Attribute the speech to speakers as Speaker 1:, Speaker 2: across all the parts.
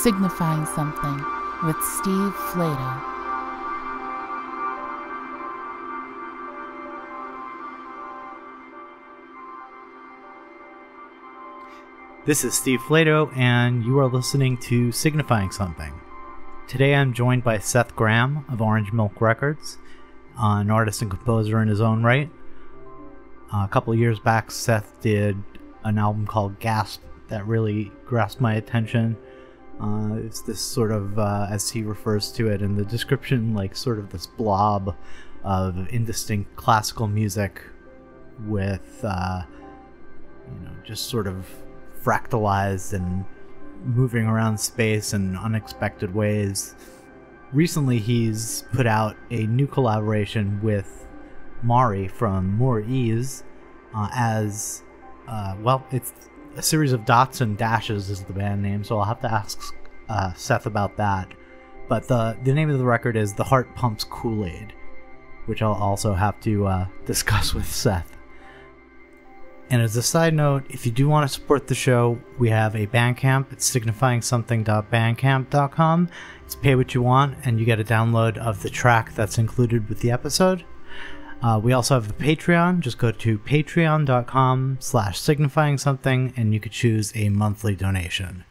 Speaker 1: Signifying Something with Steve Flato.
Speaker 2: This is Steve Flato, and you are listening to Signifying Something. Today I'm joined by Seth Graham of Orange Milk Records, an artist and composer in his own right. A couple of years back, Seth did an album called Gasp that really grasped my attention. It's this sort of, as he refers to it in the description, like sort of this blob of indistinct classical music with, just sort of fractalized and moving around space in unexpected ways. Recently, he's put out a new collaboration with Mari from More Ease it's a series of dots and dashes is the band name, so I'll have to ask Seth about that. But the name of the record is The Heart Pumps Kool-Aid, which I'll also have to discuss with Seth. And as a side note, if you do want to support the show, we have a Bandcamp. It's signifyingsomething.bandcamp.com. It's pay what you want, and you get a download of the track that's included with the episode. We also have the Patreon. Just go to patreon.com/signifyingsomething, and you could choose a monthly donation.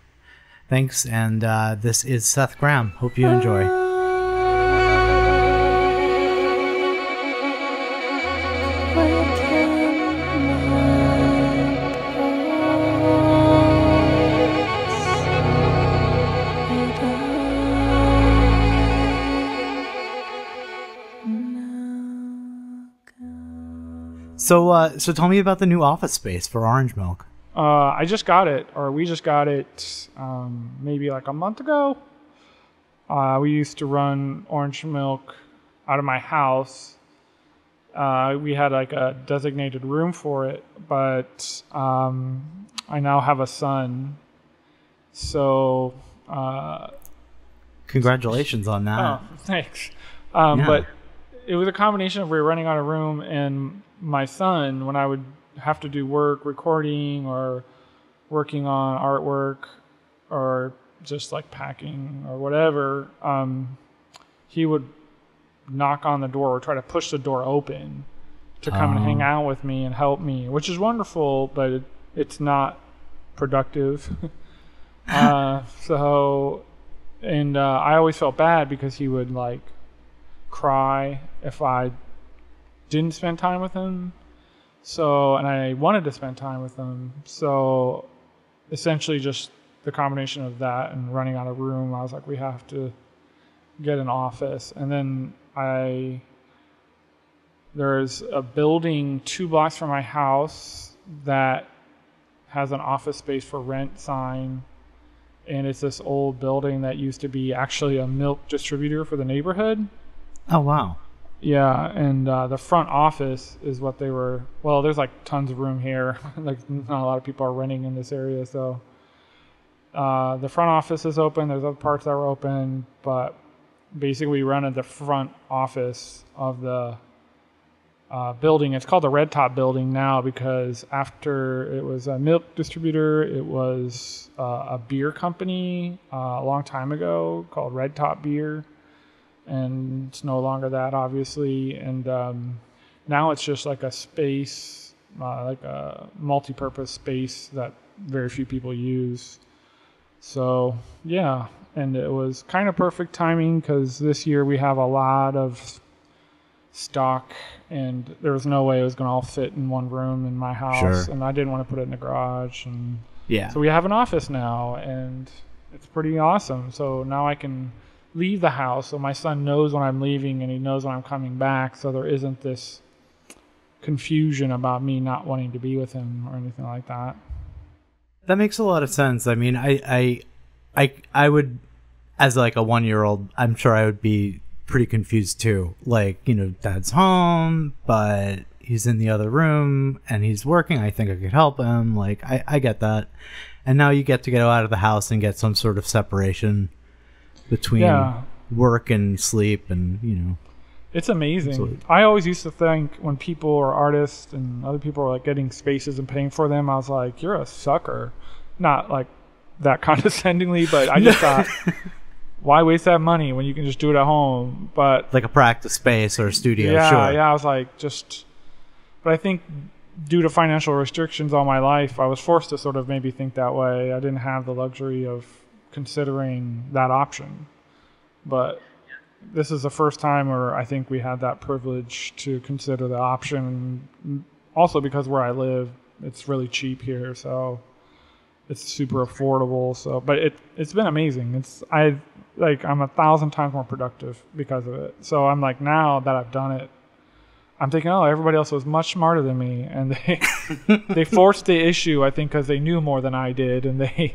Speaker 2: Thanks, and this is Seth Graham. Hope you enjoy. So tell me about the new office space for Orange Milk.
Speaker 3: I just got it, or we just got it maybe like a month ago. We used to run Orange Milk out of my house. We had like a designated room for it, but I now have a son. So
Speaker 2: congratulations on that.
Speaker 3: Oh, thanks. But it was a combination of we were running out of room, and my son, when I would have to do work, recording or working on artwork or just like packing or whatever, he would knock on the door or try to push the door open to come and hang out with me and help me, which is wonderful, but it's not productive. I always felt bad because he would like cry if I didn't spend time with him. And I wanted to spend time with him. So essentially just the combination of that and running out of room, I was like, we have to get an office. And then there's a building 2 blocks from my house that has an office space for rent sign. And it's this old building that used to be actually a milk distributor for the neighborhood.
Speaker 2: Oh, wow.
Speaker 3: Yeah, and the front office is what they were. Well, there's like tons of room here. Like not a lot of people are renting in this area, so the front office is open. There's other parts that are open, but basically we run at the front office of the building. It's called the Red Top Building now because after it was a milk distributor, it was a beer company a long time ago called Red Top Beer. And it's no longer that, obviously. And now it's just like a space, like a multi-purpose space that very few people use. So, yeah. And it was kind of perfect timing because this year we have a lot of stock, and there was no way it was going to all fit in one room in my house.
Speaker 2: Sure.
Speaker 3: And I didn't want to put it in the garage. And
Speaker 2: yeah.
Speaker 3: So we have an office now, and it's pretty awesome. So now I can leave the house, so my son knows when I'm leaving and he knows when I'm coming back, so there isn't this confusion about me not wanting to be with him or anything like that.
Speaker 2: That makes a lot of sense. I mean, I would, as like a 1-year-old, I'm sure I would be pretty confused too. Like, dad's home, but he's in the other room and he's working. I think I could help him. Like, I get that. And now you get to go out of the house and get some sort of separation between work and sleep, and
Speaker 3: it's amazing.
Speaker 2: Absolutely.
Speaker 3: I always used to think when people are artists and other people are like getting spaces and paying for them, I was like, you're a sucker. Not like that condescendingly, but I just thought, why waste that money when you can just do it at home? But
Speaker 2: like a practice space or a studio.
Speaker 3: yeah,
Speaker 2: Sure.
Speaker 3: yeah. I was like, but I think due to financial restrictions all my life, I was forced to sort of maybe think that way. I didn't have the luxury of considering that option. But this is the first time where I think we had that privilege to consider the option. Also because where I live, it's really cheap here, so it's super affordable. So, but it's been amazing. I'm 1,000 times more productive because of it. So I'm like, now that I've done it, I'm thinking, oh, everybody else was much smarter than me, and they forced the issue, I think, because they knew more than I did, and they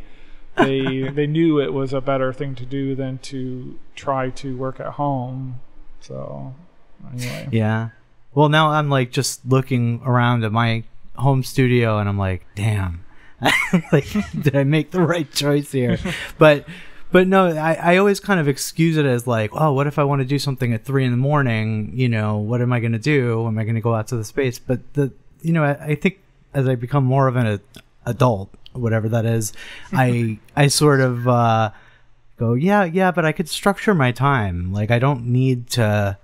Speaker 3: knew it was a better thing to do than to try to work at home. So anyway.
Speaker 2: Yeah. Well, now I'm like just looking around at my home studio, and I'm like, damn, like, did I make the right choice here? But no, I always kind of excuse it as like, oh, what if I want to do something at 3 a.m? You know, what am I going to do? Am I going to go out to the space? But I think as I become more of an adult, whatever that is, I sort of go, yeah, but I could structure my time. Like, I don't need to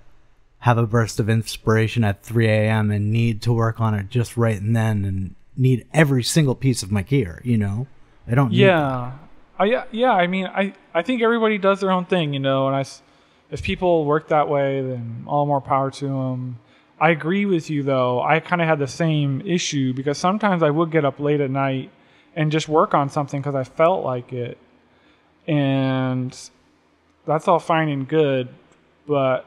Speaker 2: have a burst of inspiration at 3 a.m. and need to work on it just right and then and need every single piece of my gear, you know? I don't need that.
Speaker 3: Yeah. I mean, I think everybody does their own thing, you know, and if people work that way, then all more power to them. I agree with you, though. I kind of had the same issue because sometimes I would get up late at night and just work on something because I felt like it. And that's all fine and good. But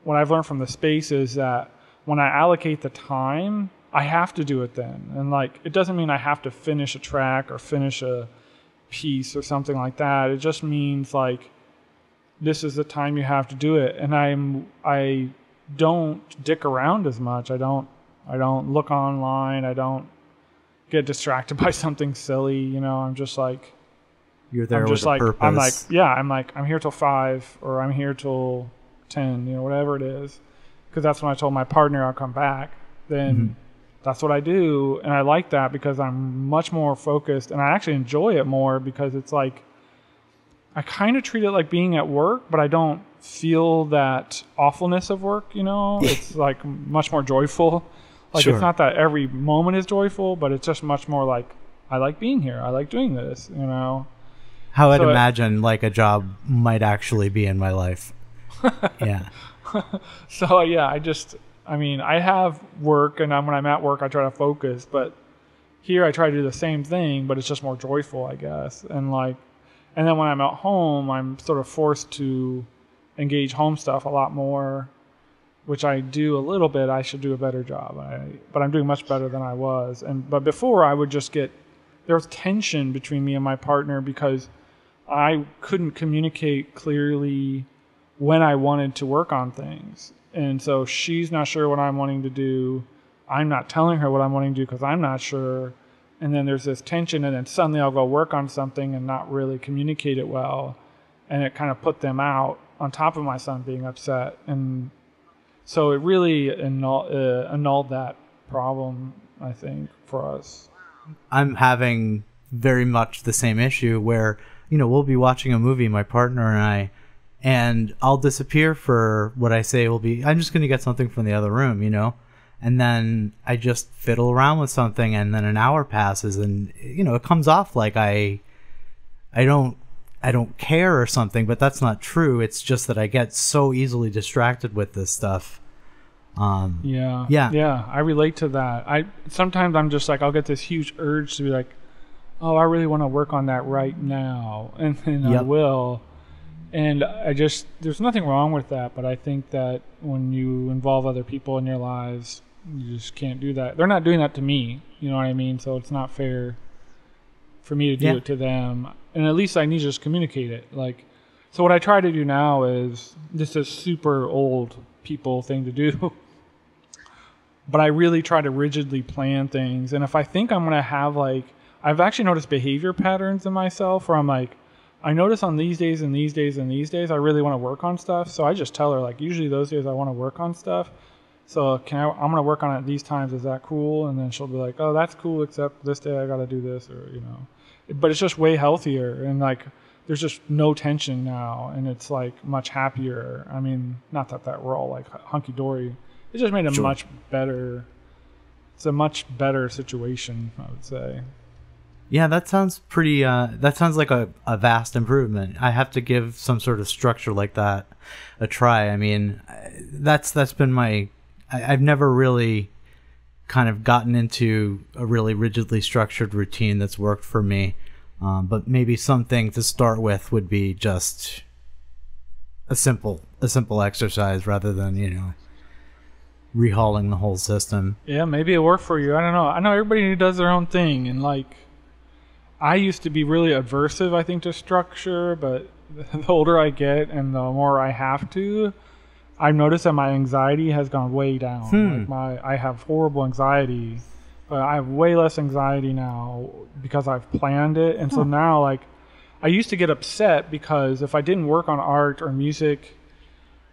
Speaker 3: what I've learned from the space is that when I allocate the time, I have to do it then. And like, it doesn't mean I have to finish a track or finish a piece or something like that. It just means like, this is the time you have to do it. And I don't dick around as much. I don't look online. I don't get distracted by something silly. You know, I'm just like,
Speaker 2: you're there with a purpose.
Speaker 3: I'm here till 5 or I'm here till 10, you know, whatever it is. Because that's when I told my partner I'll come back. Then that's what I do. And I like that because I'm much more focused and I actually enjoy it more because it's like, I kind of treat it like being at work, but I don't feel that awfulness of work, you know? It's like much more joyful. Like, It's not that every moment is joyful, but it's just much more like, I like being here. I like doing this, you know?
Speaker 2: How I'd imagine like a job might actually be in my life. Yeah.
Speaker 3: So, yeah, I have work, and when I'm at work, I try to focus, but here I try to do the same thing, but it's just more joyful, I guess. And then when I'm at home, I'm sort of forced to engage home stuff a lot more, which I do a little bit. I should do a better job, but I'm doing much better than I was. But before, I would just there was tension between me and my partner because I couldn't communicate clearly when I wanted to work on things. And so she's not sure what I'm wanting to do. I'm not telling her what I'm wanting to do because I'm not sure. And then there's this tension, and then suddenly I'll go work on something and not really communicate it well. And it kind of put them out on top of my son being upset. And so it really annulled that problem, I think, for us.
Speaker 2: I'm having very much the same issue where, you know, we'll be watching a movie, my partner and I, and I'll disappear for what I say will be, I'm just going to get something from the other room, you know? And then I just fiddle around with something, and then an hour passes, and, you know, it comes off like I don't care or something, but that's not true. It's just that I get so easily distracted with this stuff.
Speaker 3: Yeah, I relate to that. Sometimes I'm just like, I'll get this huge urge to be like, oh, I really want to work on that right now, and then I will. And there's nothing wrong with that, but I think that when you involve other people in your lives, you just can't do that. They're not doing that to me, you know what I mean? So it's not fair for me to do it to them. And at least I need to just communicate it. Like, so what I try to do now is, this is super old people thing to do, but I really try to rigidly plan things. And if I think I'm going to have I've actually noticed behavior patterns in myself where I'm like, I notice on these days and these days and these days, I really want to work on stuff. So I just tell her, like, usually those days I want to work on stuff. So I'm going to work on it these times. Is that cool? And then she'll be like, oh, that's cool, except this day I got to do this, or, you know. but it's just way healthier, and like there's just no tension now, and it's like much happier. I mean, not that we're all like hunky dory. It just made a much better. It's a much better situation, I would say.
Speaker 2: Yeah, that sounds pretty. That sounds like a vast improvement. I have to give some sort of structure like that a try. I mean, that's been my. I've never really kind of gotten into a really rigidly structured routine that's worked for me. But maybe something to start with would be just a simple exercise rather than, rehauling the whole system.
Speaker 3: Yeah, maybe it worked for you. I don't know. I know everybody does their own thing, and like I used to be really aversive, I think, to structure, but the older I get and the more I have to, I've noticed that my anxiety has gone way down. Like I have horrible anxiety, but I have way less anxiety now because I've planned it. And so now, like, I used to get upset because if I didn't work on art or music,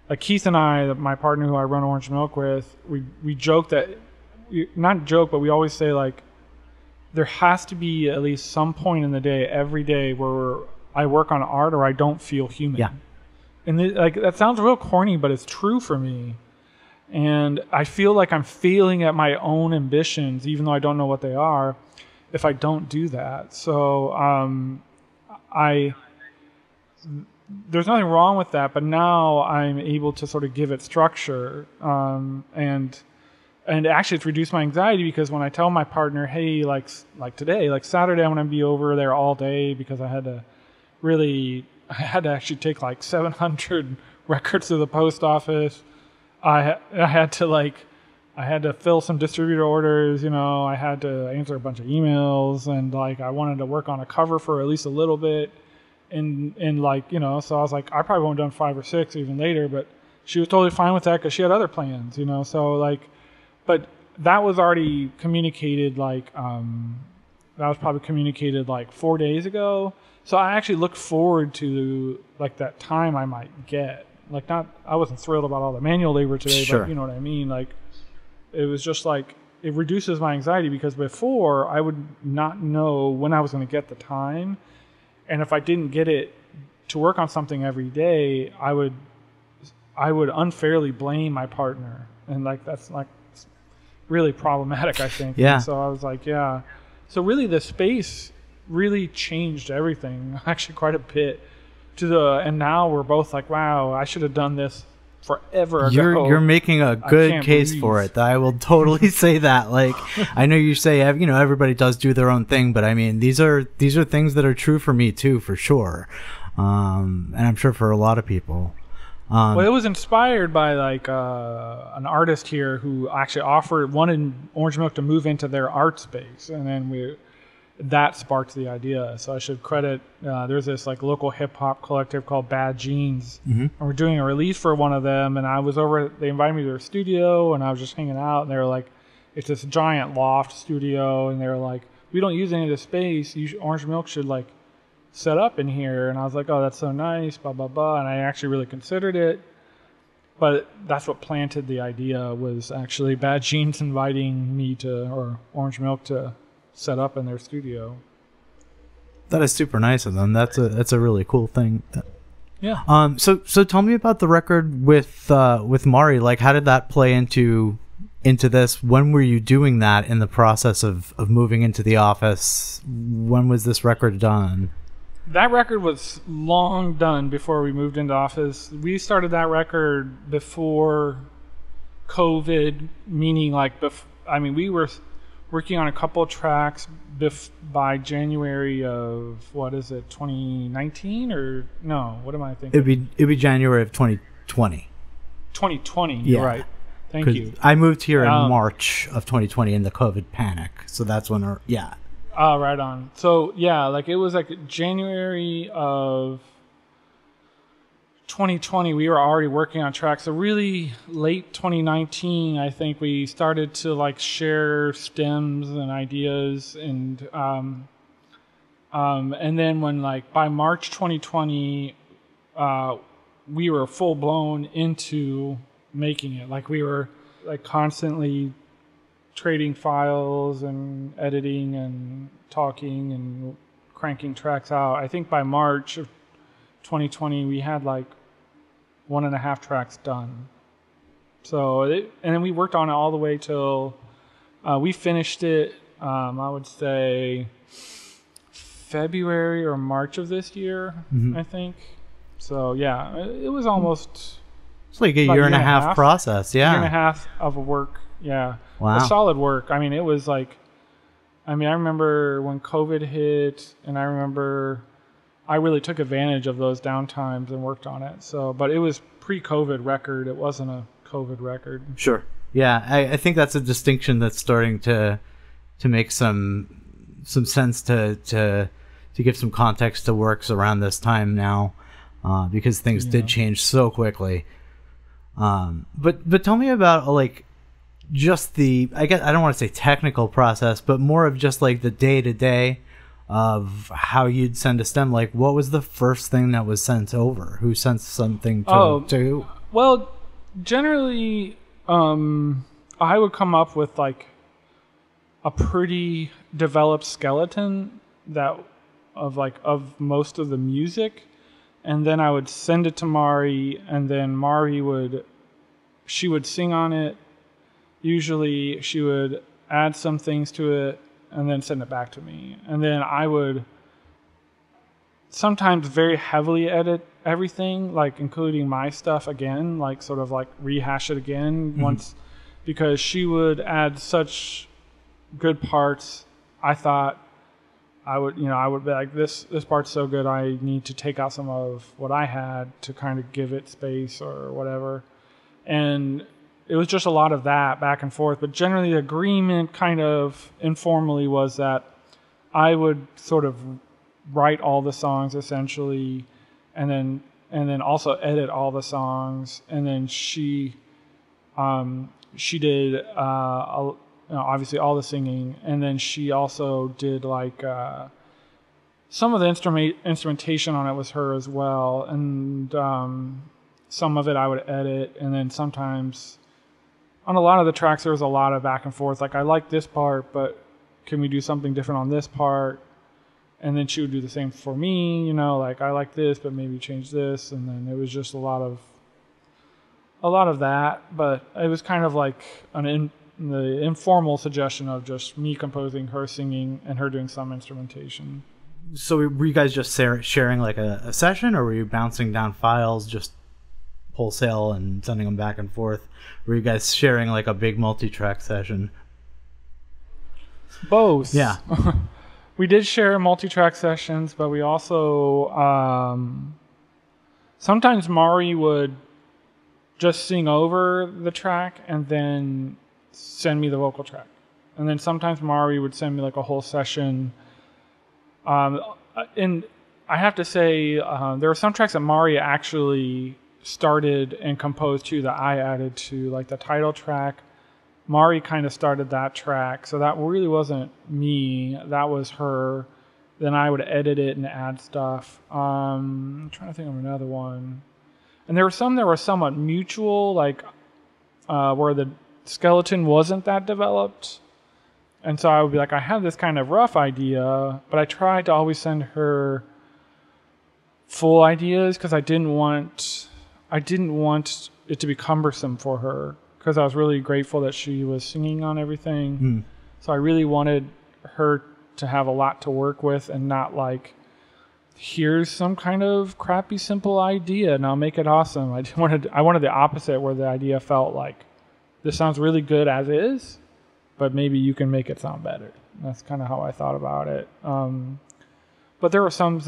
Speaker 3: like Keith and I, my partner who I run Orange Milk with, we joke that, not joke, but we always say, like, there has to be at least some point in the day, every day, where I work on art or I don't feel human.
Speaker 2: Yeah.
Speaker 3: And like that sounds real corny, but it's true for me. And I feel like I'm failing at my own ambitions, even though I don't know what they are, if I don't do that. So there's nothing wrong with that, but now I'm able to sort of give it structure. And actually it's reduced my anxiety, because when I tell my partner, hey, like today, like Saturday, I'm going to be over there all day because I had to actually take like 700 records to the post office. I had to fill some distributor orders, I had to answer a bunch of emails, and like I wanted to work on a cover for at least a little bit, and like, so I was like, I probably won't have done 5 or 6 even later, but she was totally fine with that because she had other plans, so like, but that was already communicated, like that was probably communicated like 4 days ago. So I actually looked forward to like that time I might get. Like, I wasn't thrilled about all the manual labor today,
Speaker 2: Sure.
Speaker 3: But you know what I mean? Like, it was just like, it reduces my anxiety, because before I would not know when I was going to get the time. And if I didn't get it to work on something every day, I would unfairly blame my partner. And like, that's like really problematic, I think.
Speaker 2: Yeah.
Speaker 3: And so I was like, yeah. So really the space really changed everything, actually quite a bit. And now we're both like, wow, I should have done this forever ago.
Speaker 2: You're making a good case for it. I will totally say that. Like, I know you say, everybody does do their own thing, but I mean, these are things that are true for me too, for sure. And I'm sure for a lot of people.
Speaker 3: Well, it was inspired by like an artist here who actually wanted Orange Milk to move into their art space, and then that sparked the idea. So I should credit, there's this like local hip hop collective called Bad Jeans, and we're doing a release for one of them, and I was they invited me to their studio, and I was just hanging out, and they were like, it's this giant loft studio, and they were like, we don't use any of the space, Orange Milk should like set up in here. And I was like, oh, that's so nice, blah blah blah. And I actually really considered it, but that's what planted the idea, was actually Bad Jeans inviting me or Orange Milk to set up in their studio.
Speaker 2: That is super nice of them. That's a really cool thing.
Speaker 3: Yeah.
Speaker 2: So tell me about the record with Mari. Like, how did that play into this? When were you doing that in the process of moving into the office? When was this record done?
Speaker 3: That record was long done before we moved into office. We started that record before COVID, meaning like, we were working on a couple of tracks by January of, 2019 or no? What am I thinking?
Speaker 2: It'd be January of 2020.
Speaker 3: 2020,
Speaker 2: yeah.
Speaker 3: You're right. Thank you.
Speaker 2: I moved here in March of 2020 in the COVID panic, so that's when.
Speaker 3: Oh, right on. So yeah, like it was like January of 2020, we were already working on tracks. So really late 2019, I think we started to like share stems and ideas, and then when like by March 2020, we were full blown into making it. Like we were like constantly trading files and editing and talking and cranking tracks out. I think by March of 2020, we had like 1.5 tracks done. So, and then we worked on it all the way till we finished it, I would say February or March of this year, I think. So, yeah, it was almost...
Speaker 2: It's like a year and a half process, yeah.
Speaker 3: A year and a half of work, yeah.
Speaker 2: Wow.
Speaker 3: A solid work. I mean, it was like... I remember when COVID hit, and I remember I really took advantage of those downtimes and worked on it. So, but it was pre-COVID record. It wasn't a COVID record.
Speaker 2: Sure. Yeah, I think that's a distinction that's starting to make some sense to give some context to works around this time now, because things did change so quickly. But tell me about like just the, I guess I don't want to say technical process, but more of just like the day-to-day of how you'd send a stem. Like, what was the first thing that was sent over? Who sent something to who?
Speaker 3: Well, generally, I would come up with like a pretty developed skeleton of most of the music, and then I would send it to Mari, and then Mari would sing on it. Usually she would add some things to it and then send it back to me. And then I would sometimes very heavily edit everything, like including my stuff again, like sort of like rehash it again once, because she would add such good parts. I thought I would be like, this part's so good, I need to take out some of what I had to kind of give it space or whatever. And it was just a lot of that back and forth. But generally the agreement kind of informally was that I would sort of write all the songs essentially, and then also edit all the songs. And then she did obviously all the singing, and then she also did like some of the instrumentation on it was her as well, and some of it I would edit. And then sometimes on a lot of the tracks there was a lot of back and forth, like I like this part, but can we do something different on this part? And then she would do the same for me, like I like this, but maybe change this. And then it was just a lot of that. But it was kind of like the informal suggestion of just me composing, her singing, and her doing some instrumentation.
Speaker 2: So were you guys just sharing like a session, or were you bouncing down files just wholesale and sending them back and forth? Were you guys sharing like a big multi-track session?
Speaker 3: Both.
Speaker 2: Yeah.
Speaker 3: We did share multi-track sessions, but we also sometimes Mari would just sing over the track and then send me the vocal track. And then sometimes Mari would send me like a whole session. And I have to say, there were some tracks that Mari actually started and composed too that I added to, like the title track. Mari kind of started that track, so that really wasn't me, that was her. Then I would edit it and add stuff. I'm trying to think of another one. And there were some that were somewhat mutual, like where the skeleton wasn't that developed. And so I would be like, I have this kind of rough idea, but I tried to always send her full ideas because I didn't want it to be cumbersome for her, because I was really grateful that she was singing on everything. So I really wanted her to have a lot to work with and not like, here's some kind of crappy simple idea, now make it awesome. I wanted the opposite, where the idea felt like, this sounds really good as is, but maybe you can make it sound better. That's kind of how I thought about it. But there were some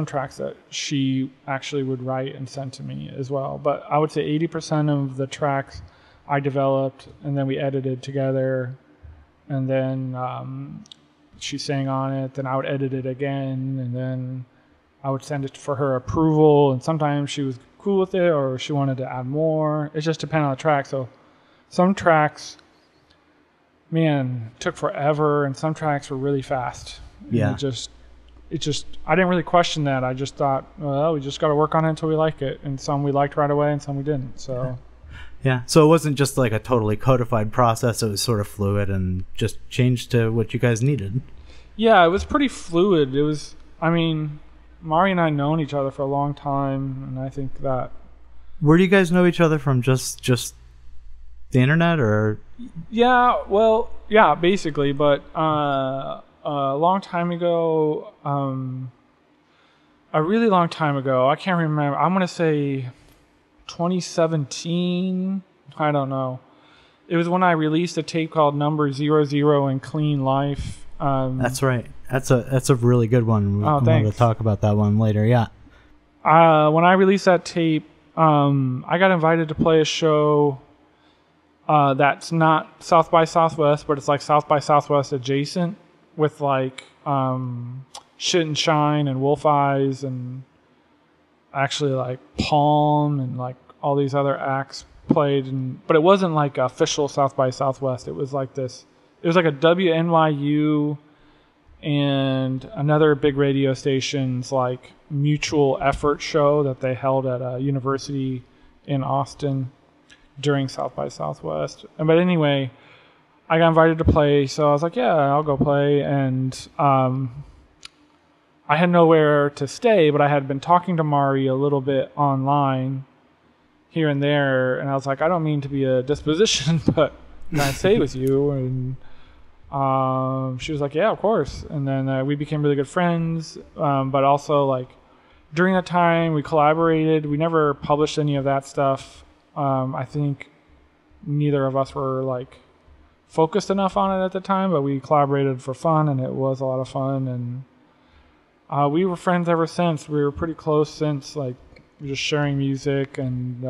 Speaker 3: tracks that she actually would write and send to me as well. But I would say 80% of the tracks I developed, and then we edited together, and then she sang on it, then I would edit it again, and then I would send it for her approval, and sometimes she was cool with it, or she wanted to add more. It just depended on the track. So some tracks, man, took forever, and some tracks were really fast.
Speaker 2: Yeah.
Speaker 3: It just, I didn't really question that. I just thought, well, we just got to work on it until we like it. And some we liked right away and some we didn't. So,
Speaker 2: yeah. So it wasn't just like a totally codified process. It was sort of fluid and just changed to what you guys needed.
Speaker 3: Yeah, it was pretty fluid. It was, I mean, Mari and I known each other for a long time, and I think that.
Speaker 2: Where do you guys know each other from? Just the internet, or?
Speaker 3: Yeah, well, yeah, basically, but a long time ago, a really long time ago, I can't remember. I'm gonna say 2017. I don't know. It was when I released a tape called Number 00 and Clean Life.
Speaker 2: That's right. That's a really good one.
Speaker 3: Oh,
Speaker 2: I'm
Speaker 3: thanks.
Speaker 2: going to talk about that one later. Yeah.
Speaker 3: When I released that tape, I got invited to play a show that's not South by Southwest, but it's like South by Southwest adjacent, with like Shit and Shine and Wolf Eyes and actually like Palm and like all these other acts played, but it wasn't like official South by Southwest. It was like this. It was like a WNYU and another big radio station's like mutual effort show that they held at a university in Austin during South by Southwest. But anyway, I got invited to play, so I was like, yeah, I'll go play. And I had nowhere to stay, but I had been talking to Mari a little bit online here and there, and I was like, I don't mean to be a disposition, but can I stay with you? And she was like, yeah, of course. And then we became really good friends, but also like during that time we collaborated. We never published any of that stuff. I think neither of us were like focused enough on it at the time, but we collaborated for fun, and it was a lot of fun. And we were friends ever since. We were pretty close since, like, just sharing music, and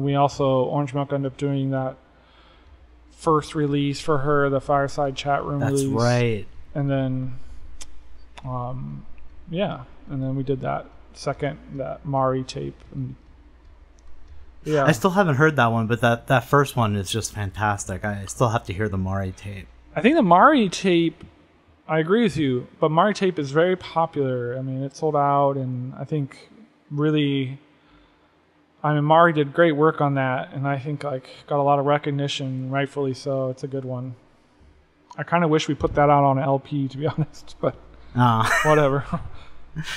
Speaker 3: we also, Orange Milk, ended up doing that first release for her, the Fireside Chat Room release.
Speaker 2: That's right.
Speaker 3: And then, yeah, and then we did that Mari tape. And yeah,
Speaker 2: I still haven't heard that one, but that first one is just fantastic. I still have to hear the Mari tape.
Speaker 3: I think the Mari tape, I agree with you, but Mari tape is very popular. I mean, it sold out, and I think really, I mean, Mari did great work on that, and I think like got a lot of recognition, rightfully so. It's a good one. I kind of wish we put that out on an LP, to be honest, but whatever.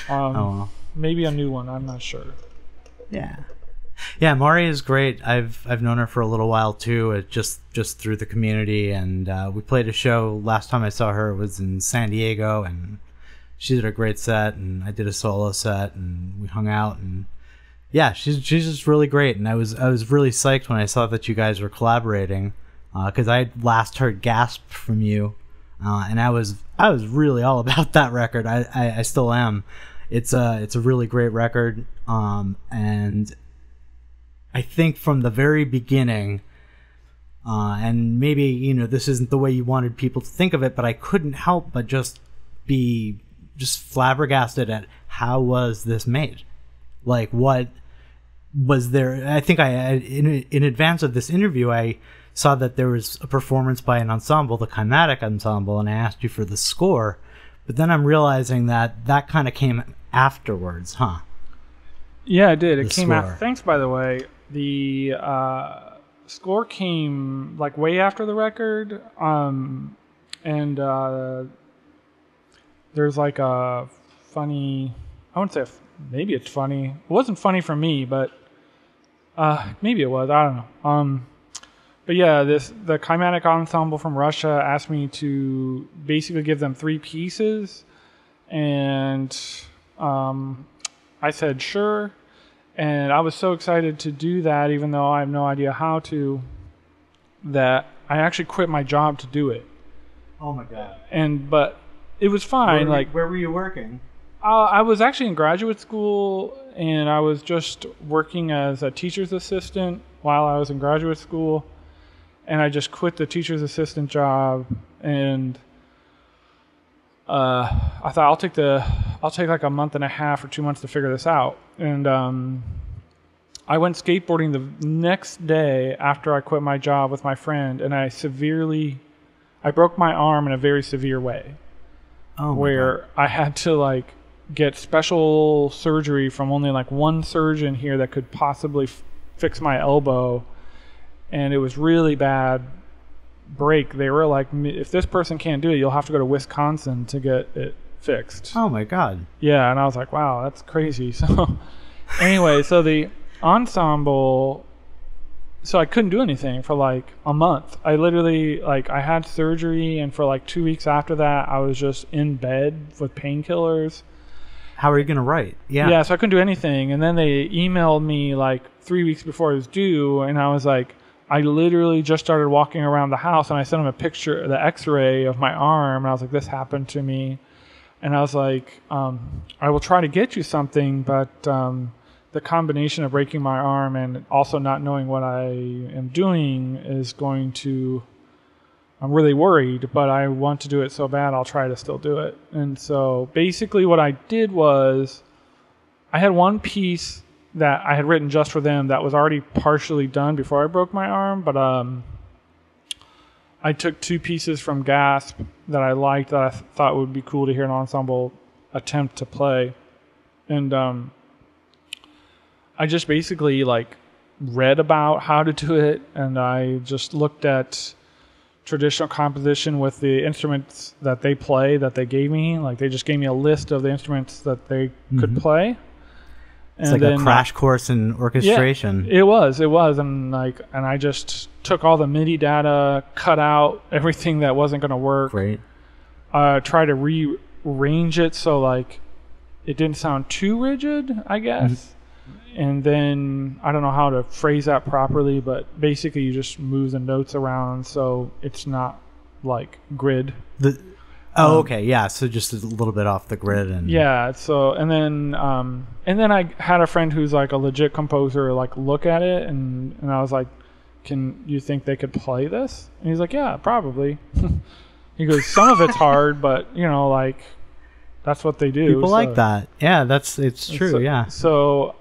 Speaker 2: Well.
Speaker 3: Maybe a new one. I'm not sure.
Speaker 2: Yeah, Mari is great. I've known her for a little while too, just through the community, and we played a show. Last time I saw her was in San Diego, and she did a great set, and I did a solo set, and we hung out, and yeah, she's just really great. And I was really psyched when I saw that you guys were collaborating, because I had last heard Gasp from you, and I was really all about that record. I still am. It's a really great record, and I think from the very beginning, and maybe, this isn't the way you wanted people to think of it, but I couldn't help but just be flabbergasted at how was this made? Like, what was there? I think in advance of this interview, I saw that there was a performance by an ensemble, the Kymatic ensemble, and I asked you for the score, but then I'm realizing that kind of came afterwards, huh?
Speaker 3: Yeah, it did. It came
Speaker 2: score.
Speaker 3: after. Thanks, by the way. The score came like way after the record, and there's like a funny. I wouldn't say maybe it's funny. It wasn't funny for me, but maybe it was. I don't know. But yeah, the Kymatic ensemble from Russia asked me to basically give them 3 pieces, and I said sure. And I was so excited to do that, even though I have no idea how to, that I actually quit my job to do it.
Speaker 2: Oh my god!
Speaker 3: But it was fine.
Speaker 2: Where were you working?
Speaker 3: I was actually in graduate school, and I was just working as a teacher's assistant while I was in graduate school, and I just quit the teacher's assistant job, and I thought I'll take like a month and a half or 2 months to figure this out. And I went skateboarding the next day after I quit my job with my friend, and I broke my arm in a very severe way.
Speaker 2: Oh,
Speaker 3: where I had to like get special surgery from only like one surgeon here that could possibly fix my elbow, and it was really bad break. They were like, if this person can't do it, you'll have to go to Wisconsin to get it fixed.
Speaker 2: Oh my God.
Speaker 3: Yeah, and I was like, wow, that's crazy. So anyway, so the ensemble, so I couldn't do anything for like a month. I literally, like, I had surgery, and for like 2 weeks after that, I was just in bed with painkillers.
Speaker 2: How are you going to write?
Speaker 3: Yeah, so I couldn't do anything. And then they emailed me like 3 weeks before it was due, and I was like, I literally just started walking around the house, and I sent them a picture, the x-ray of my arm, and I was like, this happened to me. And I was like, I will try to get you something, but the combination of breaking my arm and also not knowing what I am doing is going to, I'm really worried, but I want to do it so bad, I'll try to still do it. And so basically what I did was, I had one piece that I had written just for them that was already partially done before I broke my arm, but I took 2 pieces from Gasp that I liked, that I thought would be cool to hear an ensemble attempt to play. And I just basically like read about how to do it, and I just looked at traditional composition with the instruments that they play, that they gave me. Like, they just gave me a list of the instruments that they could play.
Speaker 2: It's like a crash course in orchestration.
Speaker 3: Yeah, it was, and I just took all the MIDI data, cut out everything that wasn't going to work.
Speaker 2: Great.
Speaker 3: Try to rearrange it so like it didn't sound too rigid, I guess. And then I don't know how to phrase that properly, but basically you just move the notes around so it's not like grid.
Speaker 2: Okay, yeah. So just a little bit off the grid, and
Speaker 3: yeah. So and then I had a friend who's like a legit composer like look at it, and I was like, "Can you think they could play this?" And he's like, "Yeah, probably." He goes, "Some of it's hard, but like that's what they do."
Speaker 2: People like that. Yeah, it's true. Yeah.
Speaker 3: So,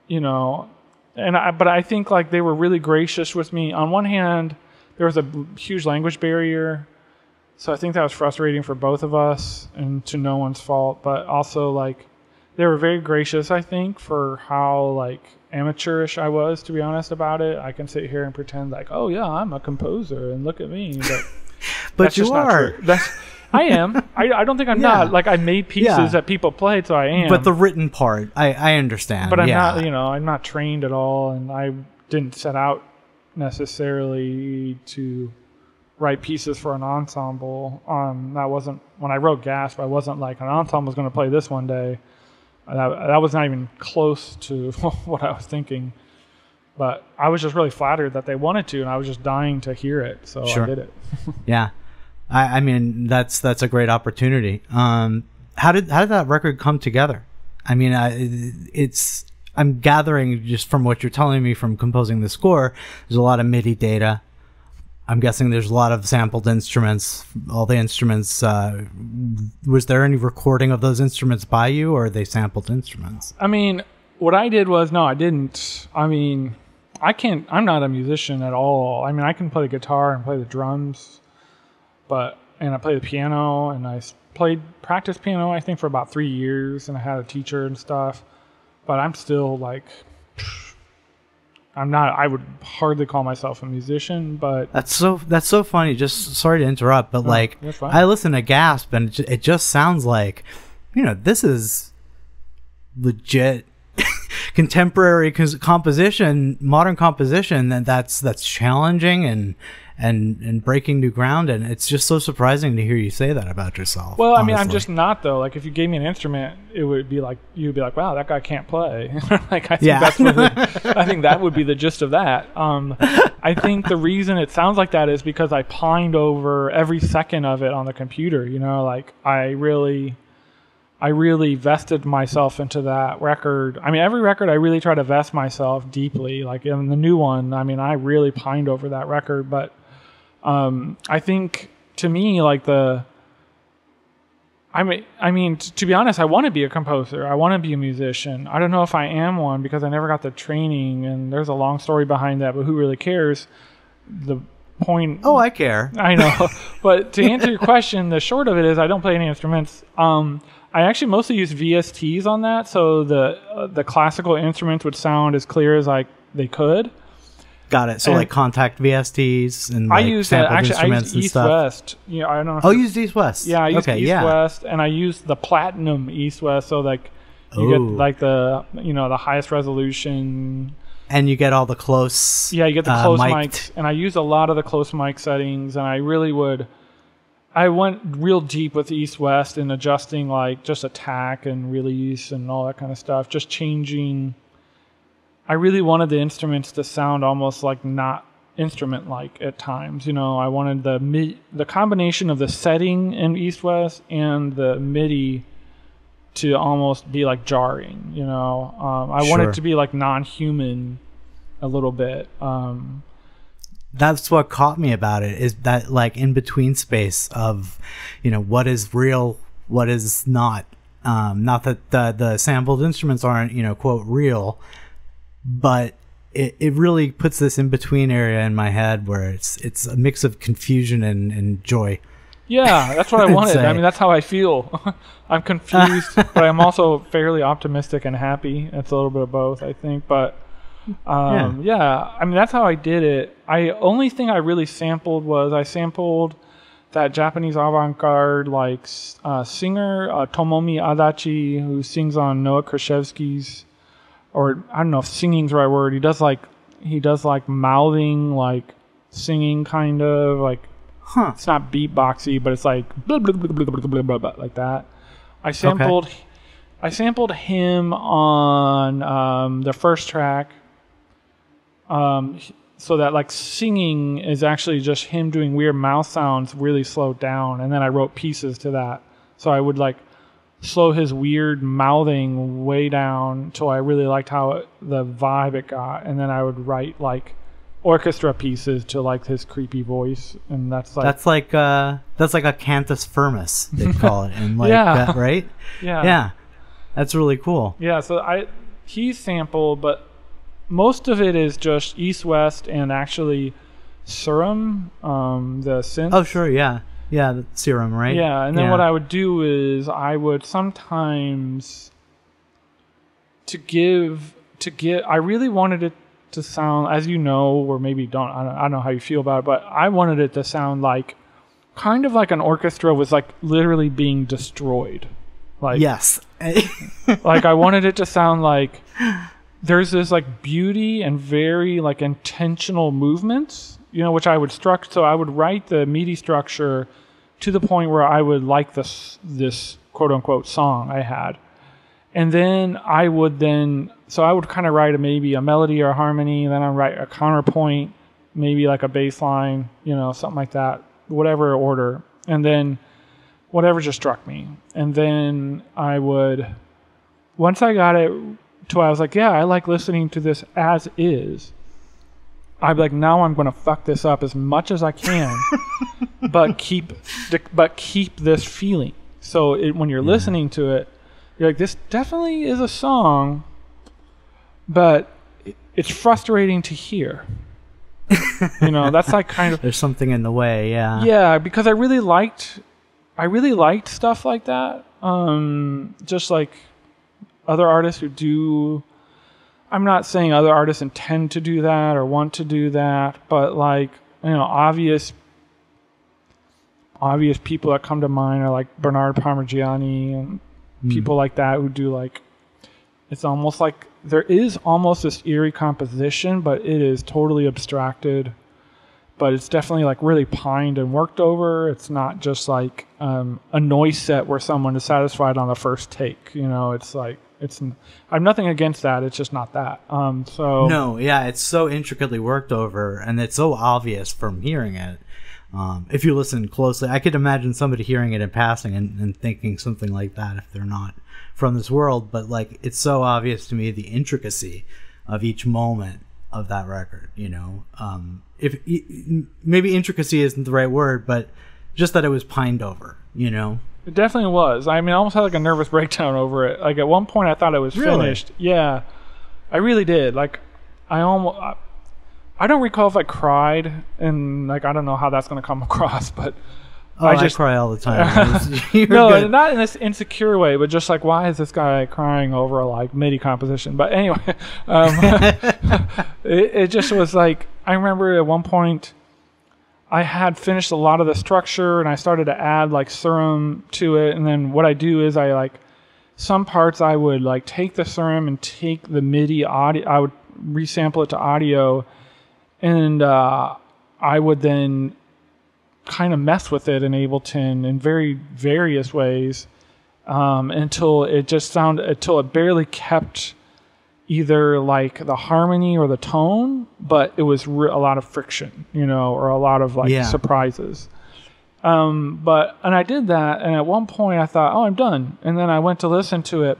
Speaker 3: but I think like they were really gracious with me. On one hand, there was a huge language barrier. So I think that was frustrating for both of us, and to no one's fault. But also, like, they were very gracious, I think, for how, like, amateurish I was, to be honest about it. I can sit here and pretend like, oh, yeah, I'm a composer, and look at me. But,
Speaker 2: but you are.
Speaker 3: I am. I don't think I'm not. Like, I made pieces that people played, so I am.
Speaker 2: But the written part, I understand.
Speaker 3: But I'm not, I'm not trained at all, and I didn't set out necessarily to write pieces for an ensemble. That wasn't, when I wrote Gasp, I wasn't like, an ensemble was going to play this one day. That was not even close to what I was thinking. But I was just really flattered that they wanted to, and I was just dying to hear it, so I did it.
Speaker 2: Yeah. I mean, that's a great opportunity. How did that record come together? I mean, I'm gathering just from what you're telling me from composing the score, there's a lot of MIDI data. I'm guessing there's a lot of sampled instruments, all the instruments. Was there any recording of those instruments by you, or are they sampled instruments? I
Speaker 3: mean, what I did was, no, I didn't. I mean, I'm not a musician at all. I mean, I can play the guitar and play the drums, and I play the piano, and I practice piano, I think, for about 3 years, and I had a teacher and stuff. But I'm still like, I would hardly call myself a musician, but
Speaker 2: that's so funny. Just sorry to interrupt, but I listen to Gasp, and it just sounds like, this is legit contemporary composition, modern composition, and that's challenging and breaking new ground, and it's just so surprising to hear you say that about yourself.
Speaker 3: Well,
Speaker 2: honestly.
Speaker 3: I mean, I'm just not, though. Like, if you gave me an instrument, it would be like, you'd be like, wow, that guy can't play. Like, I think that would be the gist of that. I think the reason it sounds like that is because I pined over every second of it on the computer. Like, I really vested myself into that record. I mean, every record I really try to vest myself deeply. Like, in the new one, I mean, I really pined over that record, but I think, to me, like, to be honest, I want to be a composer. I want to be a musician. I don't know if I am one because I never got the training, and there's a long story behind that, but who really cares? The point...
Speaker 2: Oh, I care.
Speaker 3: I know. But to answer your question, the short of it is I don't play any instruments. I actually mostly use VSTs on that, so the classical instruments would sound as clear as they could.
Speaker 2: Got it. So
Speaker 3: And
Speaker 2: like contact VSTs and
Speaker 3: I
Speaker 2: like
Speaker 3: used
Speaker 2: sampled
Speaker 3: actually I
Speaker 2: instruments
Speaker 3: used
Speaker 2: and
Speaker 3: East
Speaker 2: stuff.
Speaker 3: West. You know, I don't know. If
Speaker 2: Oh, you used East West.
Speaker 3: yeah, I used
Speaker 2: okay,
Speaker 3: East
Speaker 2: yeah.
Speaker 3: West, and I used the Platinum East West. So like you get like the the highest resolution.
Speaker 2: And you get all the close.
Speaker 3: Yeah, you get the close
Speaker 2: mic'd.
Speaker 3: mics, and I used a lot of the close mic settings, and I went real deep with East West and adjusting like just attack and release and all that kind of stuff. Just changing. I really wanted the instruments to sound almost like not instrument-like at times. I wanted the combination of the setting in East West and the MIDI to almost be like jarring. I want it to be like non-human a little bit.
Speaker 2: That's what caught me about it, is that like in between space of what is real, what is not. Not that the sampled instruments aren't quote real, but it really puts this in between area in my head where it's a mix of confusion and joy.
Speaker 3: Yeah, that's what I wanted. I mean, that's how I feel. I'm confused, but I'm also fairly optimistic and happy. It's a little bit of both, I think. But yeah, I mean, that's how I did it. Only thing I really sampled was I sampled that Japanese avant-garde singer Tomomi Adachi, who sings on Noah Krashevsky's, or I don't know if singing's the right word. He does like mouthing, like singing kind of like.
Speaker 2: Huh.
Speaker 3: It's not beatboxy, but it's like blah, blah, blah, blah, blah, blah, blah, blah, like that. I sampled him on the first track, so that like singing is actually just him doing weird mouth sounds really slowed down, and then I wrote pieces to that. So I would like slow his weird mouthing way down till I really liked how the vibe it got, and then I would write like orchestra pieces to like his creepy voice, and that's like a cantus firmus they call it, and like that, right? Yeah, that's really cool. Yeah, so he sampled, but most of it is just East West and actually Serum, the synth.
Speaker 2: Oh sure, yeah, the Serum, right?
Speaker 3: Yeah, and then what I would do is I would sometimes I really wanted it to sound, as you know, or maybe I don't know how you feel about it, but I wanted it to sound like kind of like an orchestra was like literally being destroyed. Like,
Speaker 2: yes.
Speaker 3: Like I wanted it to sound like there's this like beauty and very like intentional movements, which I would so I would write the MIDI structure to the point where I would like this quote unquote song I had. And then I would kind of write maybe a melody or a harmony, and then I'd write a counterpoint, maybe like a bass line, something like that, whatever order. And then whatever just struck me. And then I would, once I got it to, I was like, yeah, I like listening to this as is. I'd be like, now I'm going to fuck this up as much as I can, but keep this feeling. So when you're listening to it, you're like, this definitely is a song, but it's frustrating to hear. That's like kind of...
Speaker 2: There's something in the way, yeah.
Speaker 3: Yeah, because I really liked stuff like that. Just like other artists who do... I'm not saying other artists intend to do that or want to do that, but like, obvious people that come to mind are like Bernard Parmigiani and people like that who do like, it's almost like there is almost this eerie composition, but it is totally abstracted, but it's definitely like really pined and worked over. It's not just like a noise set where someone is satisfied on the first take. It's like, I have nothing against that. It's just not that.
Speaker 2: No, yeah, it's so intricately worked over, and it's so obvious from hearing it. If you listen closely, I could imagine somebody hearing it in passing and thinking something like that if they're not from this world. But like, it's so obvious to me, the intricacy of each moment of that record. If maybe intricacy isn't the right word, but just that it was pined over.
Speaker 3: It definitely was. I mean, I almost had like a nervous breakdown over it. Like at one point, I thought it was finished. Yeah, I really did. Like, I don't recall if I cried, and like I don't know how that's going to come across, but
Speaker 2: Oh, I cry all the time.
Speaker 3: No,
Speaker 2: good.
Speaker 3: not in this insecure way, but just like, why is this guy crying over like MIDI composition? But anyway, it just was like, I remember at one point I had finished a lot of the structure and I started to add like serum to it. And then what I do is I like, some parts I would like take the serum and take the MIDI audio, I would resample it to audio, and I would then kind of mess with it in Ableton in very various ways until it barely kept either like the harmony or the tone, but it was a lot of friction, or a lot of like surprises. And I did that, and at one point I thought, oh, I'm done. And then I went to listen to it,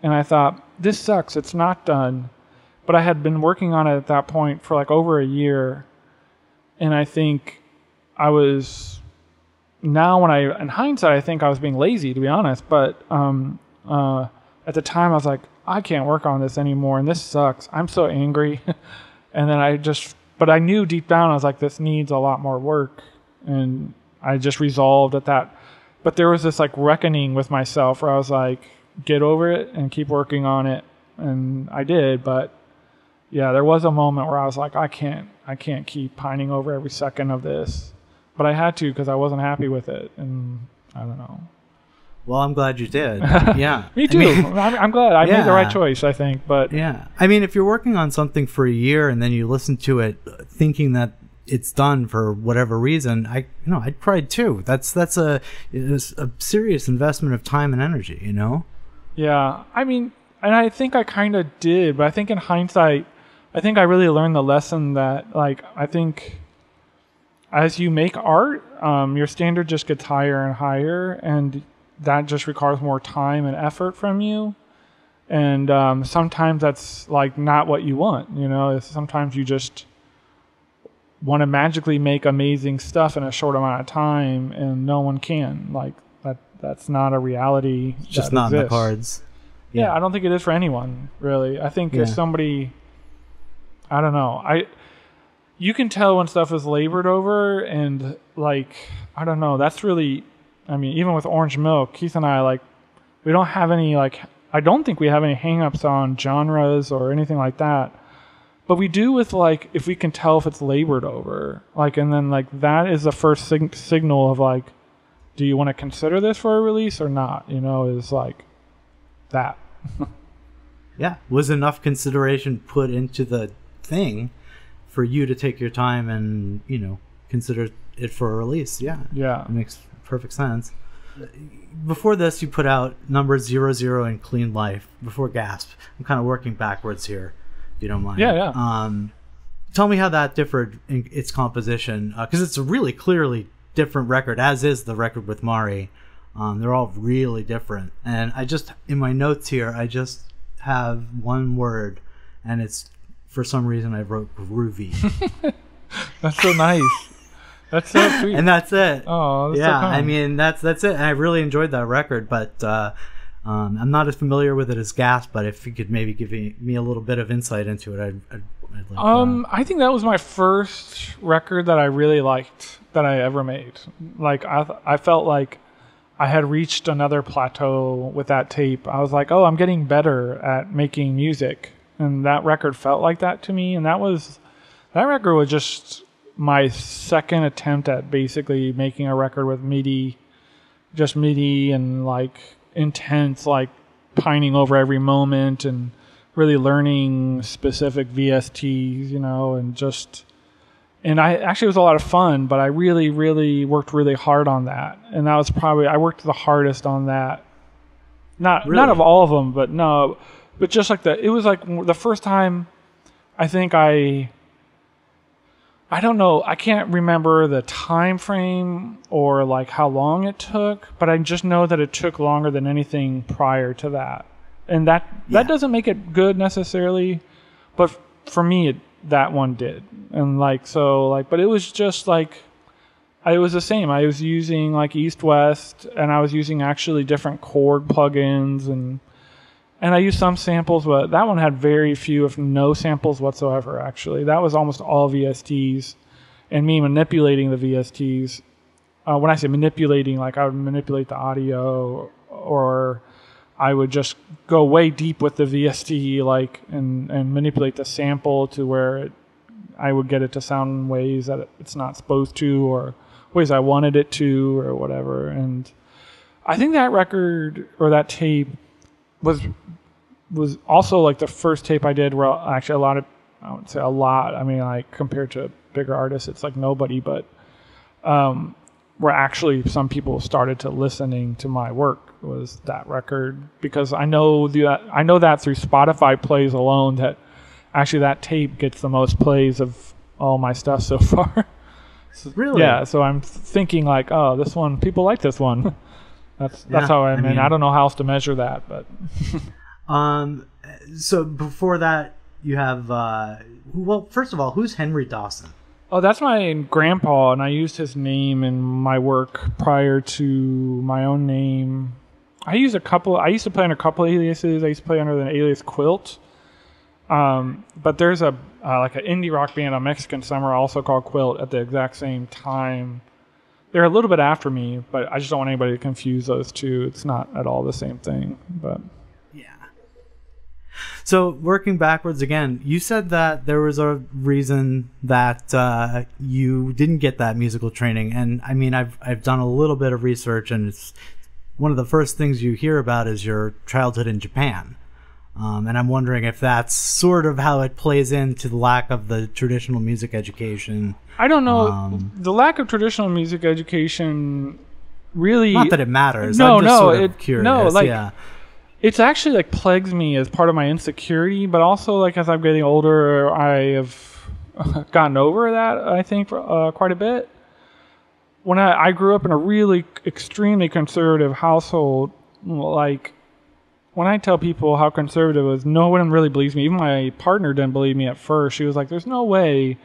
Speaker 3: and I thought, this sucks, it's not done. But I had been working on it at that point for like over a year, and I think in hindsight, I think I was being lazy, to be honest. But at the time, I was like, I can't work on this anymore, and this sucks. I'm so angry. And then but I knew deep down, I was like, this needs a lot more work. And I just resolved at that. But there was this like reckoning with myself where I was like, get over it and keep working on it. And I did, but yeah, there was a moment where I was like, I can't keep pining over every second of this. But I had to because I wasn't happy with it, and I don't know.
Speaker 2: Well, I'm glad you did. Yeah.
Speaker 3: Me too. I'm glad I made the right choice, I think. But
Speaker 2: yeah, I mean, if you're working on something for a year and then you listen to it thinking that it's done for whatever reason, I'd cried too. That's a serious investment of time and energy,
Speaker 3: Yeah, I mean, and I think I kind of did, but I think in hindsight, I think I really learned the lesson that, like, I think as you make art, your standard just gets higher and higher, and that just requires more time and effort from you. And sometimes that's like not what you want, Sometimes you just want to magically make amazing stuff in a short amount of time, and no one can. Like that's not a reality.
Speaker 2: It's just not in the cards.
Speaker 3: Yeah, I don't think it is for anyone, really. I think if somebody, I don't know, you can tell when stuff is labored over, and like, I don't know, that's really, I mean, even with Orange Milk, Keith and I, like, we don't have any, like, I don't think we have any hang-ups on genres or anything like that. But we do with, like, if we can tell if it's labored over. Like, and then, like, that is the first signal of, like, do you want to consider this for a release or not? Is, like, that.
Speaker 2: Yeah. Was enough consideration put into the thing for you to take your time and, consider it for a release? Yeah.
Speaker 3: Yeah.
Speaker 2: It makes perfect sense. Before this, you put out numbers 00 and Clean Life before Gasp. I'm kind of working backwards here, if you don't mind.
Speaker 3: Yeah.
Speaker 2: Tell me how that differed in its composition, because it's a really clearly different record, as is the record with Mari. They're all really different. And in my notes here, I just have one word, and it's, for some reason, I wrote groovy.
Speaker 3: That's so nice. That's so sweet.
Speaker 2: And that's it.
Speaker 3: Oh, that's
Speaker 2: yeah.
Speaker 3: so kind.
Speaker 2: I mean, that's it. And I really enjoyed that record, but I'm not as familiar with it as Gasp. But if you could maybe give me a little bit of insight into it, I'd like that.
Speaker 3: I think that was my first record that I really liked that I ever made. Like, I felt like I had reached another plateau with that tape. I was like, oh, I'm getting better at making music. And that record felt like that to me. And that record was just my second attempt at basically making a record with MIDI, just MIDI and like intense, like pining over every moment and really learning specific VSTs, and it was a lot of fun, but I really, really worked really hard on that. And that was I worked the hardest on that. Not of all of them, but just like it was like the first time I think I don't know, I can't remember the time frame or like how long it took, but I just know that it took longer than anything prior to that. And that doesn't make it good necessarily, but for me that one did. And but it was just like, it was the same. I was using like East West, and I was using actually different chord plugins, and I used some samples, but that one had very few, if no samples whatsoever, actually. That was almost all VSTs, and me manipulating the VSTs. when I say manipulating, like I would manipulate the audio, or I would just go way deep with the VST, like and manipulate the sample to where I would get it to sound in ways that it's not supposed to, or ways I wanted it to, or whatever. And I think that record or that tape was also like the first tape I did where actually I wouldn't say a lot. I mean, like compared to bigger artists, it's like nobody, but where actually some people started to listening to my work was that record, because I know that through Spotify plays alone that actually that tape gets the most plays of all my stuff so far.
Speaker 2: Really?
Speaker 3: Yeah. So I'm thinking like, oh, this one, people like this one. That's how I mean, I don't know how else to measure that, but.
Speaker 2: So before that, you have well, first of all, who's Henry Dawson?
Speaker 3: Oh, that's my grandpa, and I used his name in my work prior to my own name. I used to play under a couple aliases. I used to play under the alias Quilt. But there's a like an indie rock band on Mexican Summer also called Quilt at the exact same time. They're a little bit after me, but I just don't want anybody to confuse those two. It's not at all the same thing. But
Speaker 2: yeah. So working backwards again, you said that there was a reason that you didn't get that musical training, and I mean I've done a little bit of research, and it's one of the first things you hear about is your childhood in Japan. And I'm wondering if that's sort of how it plays into the lack of the traditional music education.
Speaker 3: I don't know. The lack of traditional music education really...
Speaker 2: Not that it matters.
Speaker 3: No,
Speaker 2: I'm just sort of curious.
Speaker 3: No, like,
Speaker 2: yeah.
Speaker 3: It's actually like plagues me as part of my insecurity, but also like as I'm getting older, I have gotten over that, I think, quite a bit. When I grew up in a really extremely conservative household, like... When I tell people how conservative it was, no one really believes me. Even my partner didn't believe me at first. She was like, there's no way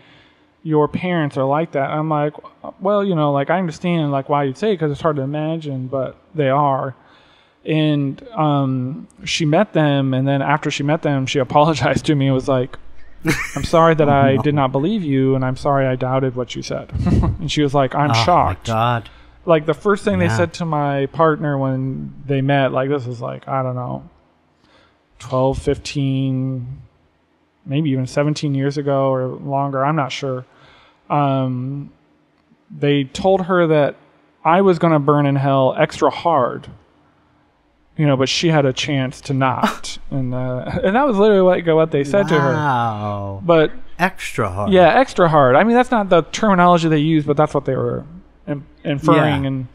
Speaker 3: your parents are like that. I'm like, well, you know, like I understand like why you'd say it because it's hard to imagine, but they are. And she met them, and then after she met them, she apologized to me. It was like, I'm sorry that I did not believe you, and I'm sorry I doubted what you said. And she was like, I'm shocked.
Speaker 2: Oh, my God.
Speaker 3: Like, the first thing they said to my partner when they met, like, this was like, I don't know, 12, 15, maybe even 17 years ago or longer. I'm not sure. They told her that I was going to burn in hell extra hard, you know, but she had a chance to not. And that was literally what they said to her.
Speaker 2: Wow.
Speaker 3: But
Speaker 2: extra hard.
Speaker 3: Yeah, extra hard. I mean, that's not the terminology they use, but that's what they were inferring.
Speaker 2: Yeah.
Speaker 3: And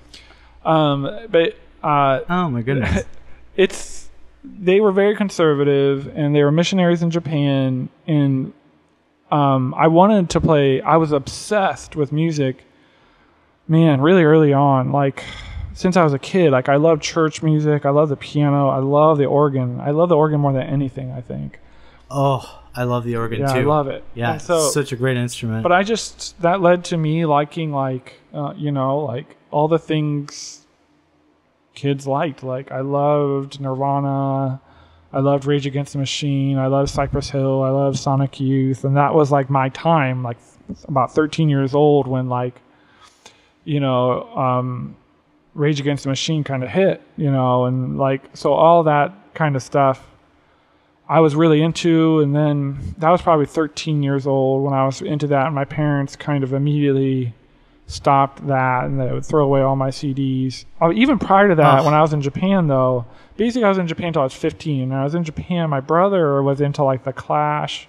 Speaker 2: oh my goodness,
Speaker 3: they were very conservative, and they were missionaries in Japan, and I wanted to play. I was obsessed with music, man, really early on, like since I was a kid. Like I love church music, I love the piano, I love the organ. I love the organ more than anything, I think.
Speaker 2: Oh, I love the organ too.
Speaker 3: Yeah, I love it.
Speaker 2: Yeah, it's such a great instrument.
Speaker 3: But that led to me liking like, you know, like all the things kids liked. Like I loved Nirvana, I loved Rage Against the Machine, I loved Cypress Hill, I loved Sonic Youth, and that was like my time, like about 13 years old when like, you know, Rage Against the Machine kind of hit, you know, and like, so all that kind of stuff I was really into. And then that was probably 13 years old when I was into that, and my parents kind of immediately stopped that, and they would throw away all my CDs. Even prior to that, when I was in Japan though, basically I was in Japan until I was 15. And I was in Japan, my brother was into like The Clash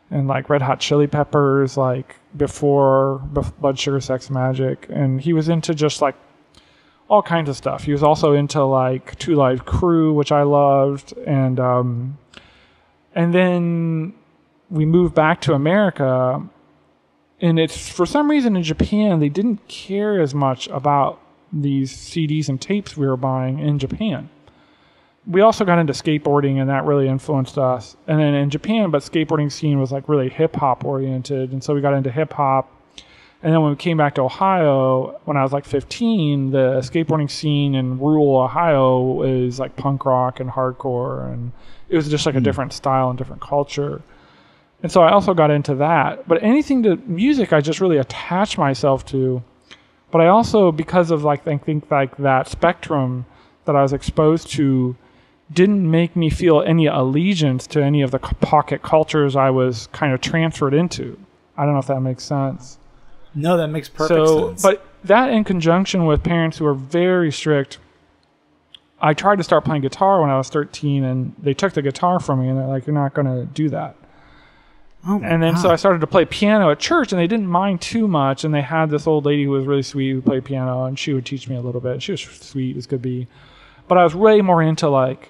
Speaker 3: and like Red Hot Chili Peppers, like before Blood Sugar Sex Magic, and he was into just like all kinds of stuff. He was also into like Two Live Crew, which I loved, and then we moved back to America, and it's for some reason in Japan they didn't care as much about these CDs and tapes we were buying in Japan. We also got into skateboarding, and that really influenced us. And then in Japan, but skateboarding scene was like really hip hop oriented, and so we got into hip hop. And then when we came back to Ohio, when I was like 15, the skateboarding scene in rural Ohio is like punk rock and hardcore, and it was just like a different style and different culture. And so I also got into that. But anything to music I just really attached myself to But I also, because of like, I think like that spectrum that I was exposed to, didn't make me feel any allegiance to any of the pocket cultures I was kind of transferred into. I don't know if that makes sense.
Speaker 2: No, that makes perfect sense.
Speaker 3: But that in conjunction with parents who are very strict, I tried to start playing guitar when I was 13, and they took the guitar from me, and they're like, you're not going to do that.
Speaker 2: Oh my
Speaker 3: and then
Speaker 2: God.
Speaker 3: So I started to play piano at church, and they didn't mind too much, and they had this old lady who was really sweet who played piano, and she would teach me a little bit. She was sweet as could be. But I was way more into like,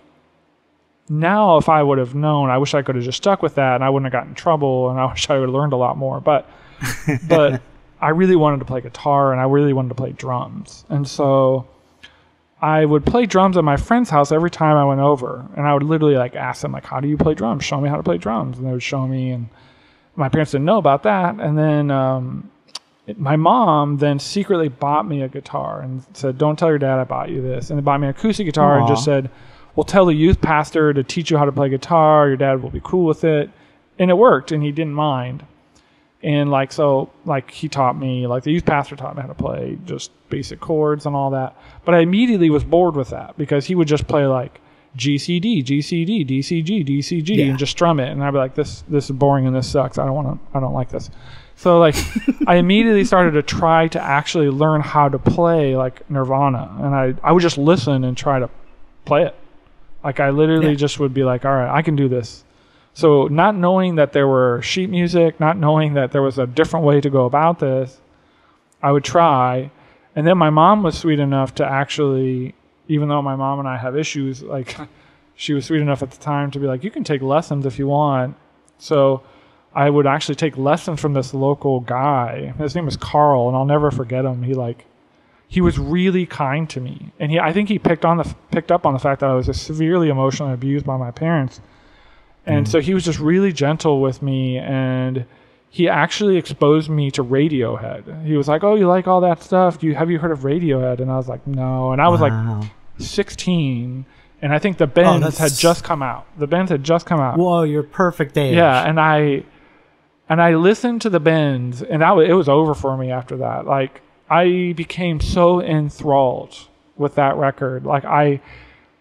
Speaker 3: now if I would have known, I wish I could have just stuck with that, and I wouldn't have gotten in trouble, and I wish I would have learned a lot more. But I really wanted to play guitar, and I really wanted to play drums. And so I would play drums at my friend's house every time I went over, and I would literally like ask them, like, how do you play drums? Show me how to play drums. And they would show me, and my parents didn't know about that. And then my mom then secretly bought me a guitar and said, don't tell your dad I bought you this. And they bought me an acoustic guitar and just said, we'll tell the youth pastor to teach you how to play guitar. Your dad will be cool with it. And it worked, and he didn't mind. And like, so like he taught me, like the youth pastor taught me how to play just basic chords and all that. But I immediately was bored with that because he would just play like GCD, GCD, DCG, DCG, and just strum it. And I'd be like, this is boring and this sucks. I don't like this. So like I immediately started to try to actually learn how to play like Nirvana. And I would just listen and try to play it. Like I literally just would be like, all right, I can do this. So not knowing that there were sheet music, not knowing that there was a different way to go about this, I would try. And then my mom was sweet enough to actually, even though my mom and I have issues, like she was sweet enough at the time to be like, you can take lessons if you want. So I would actually take lessons from this local guy. His name was Carl, and I'll never forget him. He was really kind to me. And I think he picked up on the fact that I was just severely emotionally abused by my parents. And so he was just really gentle with me, and he actually exposed me to Radiohead. He was like, oh, you like all that stuff? Have you heard of Radiohead? And I was like, no. And I was like 16, and I think the Bends had just come out. The Bends had just come out.
Speaker 2: Whoa, you're perfect age.
Speaker 3: Yeah, and I listened to the Bends, and it was over for me after that. Like, I became so enthralled with that record. Like,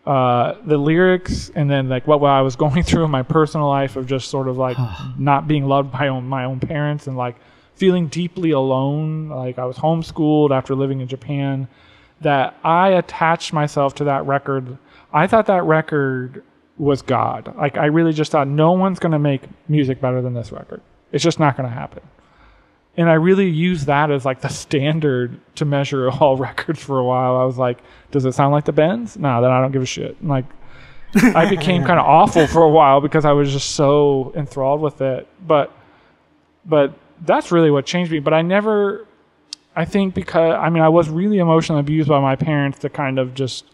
Speaker 3: the lyrics, and then like what I was going through in my personal life of just sort of like not being loved by my own parents, and like feeling deeply alone. Like I was homeschooled after living in Japan, that I attached myself to that record. I thought that record was God. Like I really just thought no one's going to make music better than this record. It's just not going to happen. And I really used that as like the standard to measure all records for a while. I was like, does it sound like the Bends? No, then I don't give a shit. And like, I became kind of awful for a while because I was just so enthralled with it. But that's really what changed me. But I think because, I was really emotionally abused by my parents to kind of just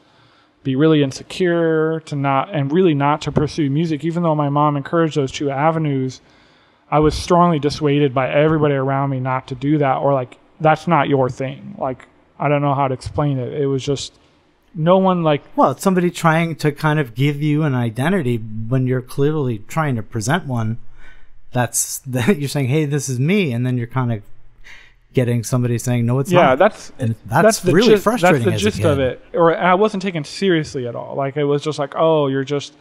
Speaker 3: be really insecure, not to pursue music, even though my mom encouraged those two avenues. I was strongly dissuaded by everybody around me not to do that, or like, that's not your thing. Like, I don't know how to explain it. It was just no one like...
Speaker 2: Well, it's somebody trying to kind of give you an identity when you're clearly trying to present one. You're saying, hey, this is me. And then you're kind of getting somebody saying, no, it's not.
Speaker 3: Yeah,
Speaker 2: that's really frustrating.
Speaker 3: That's the gist of it. Or I wasn't taken seriously at all. Like, it was just like, oh, you're just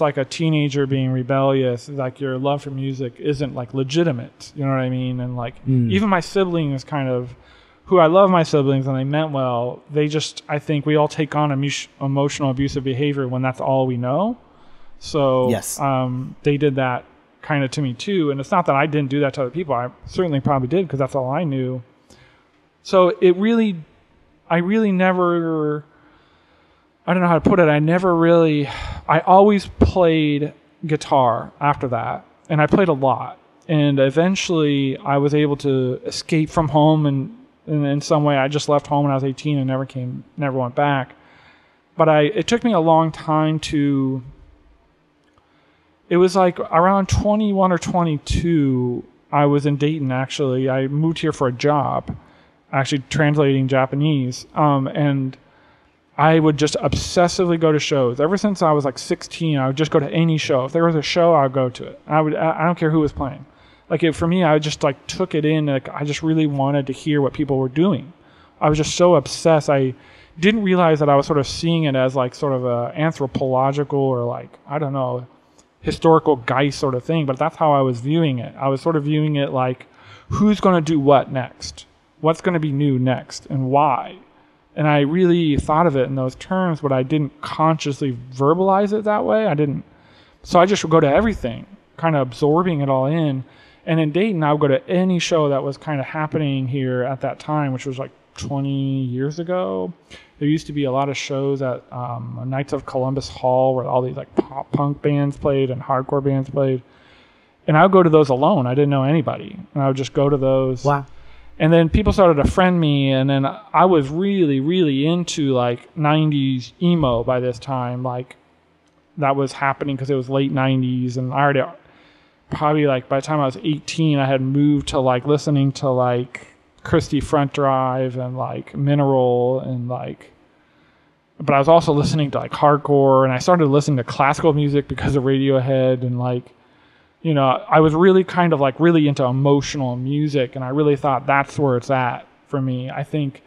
Speaker 3: like a teenager being rebellious. Like your love for music isn't like legitimate. You know what I mean? And like even my siblings kind of, who I love my siblings and they meant well, I think we all take on emotional abusive behavior when that's all we know. So
Speaker 2: yes.
Speaker 3: They did that kind of to me too. And it's not that I didn't do that to other people. I certainly probably did because that's all I knew. So I really never... I don't know how to put it. I always played guitar after that, and I played a lot. And eventually I was able to escape from home, and in some way I just left home when I was 18 and never went back. But it took me a long time it was like around 21 or 22, I was in Dayton actually. I moved here for a job, actually translating Japanese, and I would just obsessively go to shows. Ever since I was like 16, I would just go to any show. If there was a show, I would go to it. I don't care who was playing. Like for me, I just like took it in. Like I just really wanted to hear what people were doing. I was just so obsessed. I didn't realize that I was sort of seeing it as like sort of a anthropological or like, I don't know, historical Geist sort of thing, but that's how I was viewing it. I was sort of viewing it like, who's going to do what next? What's going to be new next and why? And I really thought of it in those terms, but I didn't consciously verbalize it that way. So I just would go to everything, kind of absorbing it all in. And in Dayton, I would go to any show that was kind of happening here at that time, which was like 20 years ago. There used to be a lot of shows at Knights of Columbus Hall where all these like pop punk bands played and hardcore bands played. And I would go to those alone. I didn't know anybody. And I would just go to those.
Speaker 2: Wow.
Speaker 3: And then people started to friend me. And then I was really, really into like 90s emo by this time. Like that was happening because it was late 90s. And I already probably like by the time I was 18, I had moved to like listening to like Christie Front Drive and like Mineral and like, but I was also listening to like hardcore, and I started listening to classical music because of Radiohead, and like, you know, I was really kind of like really into emotional music, and I really thought that's where it's at for me, I think.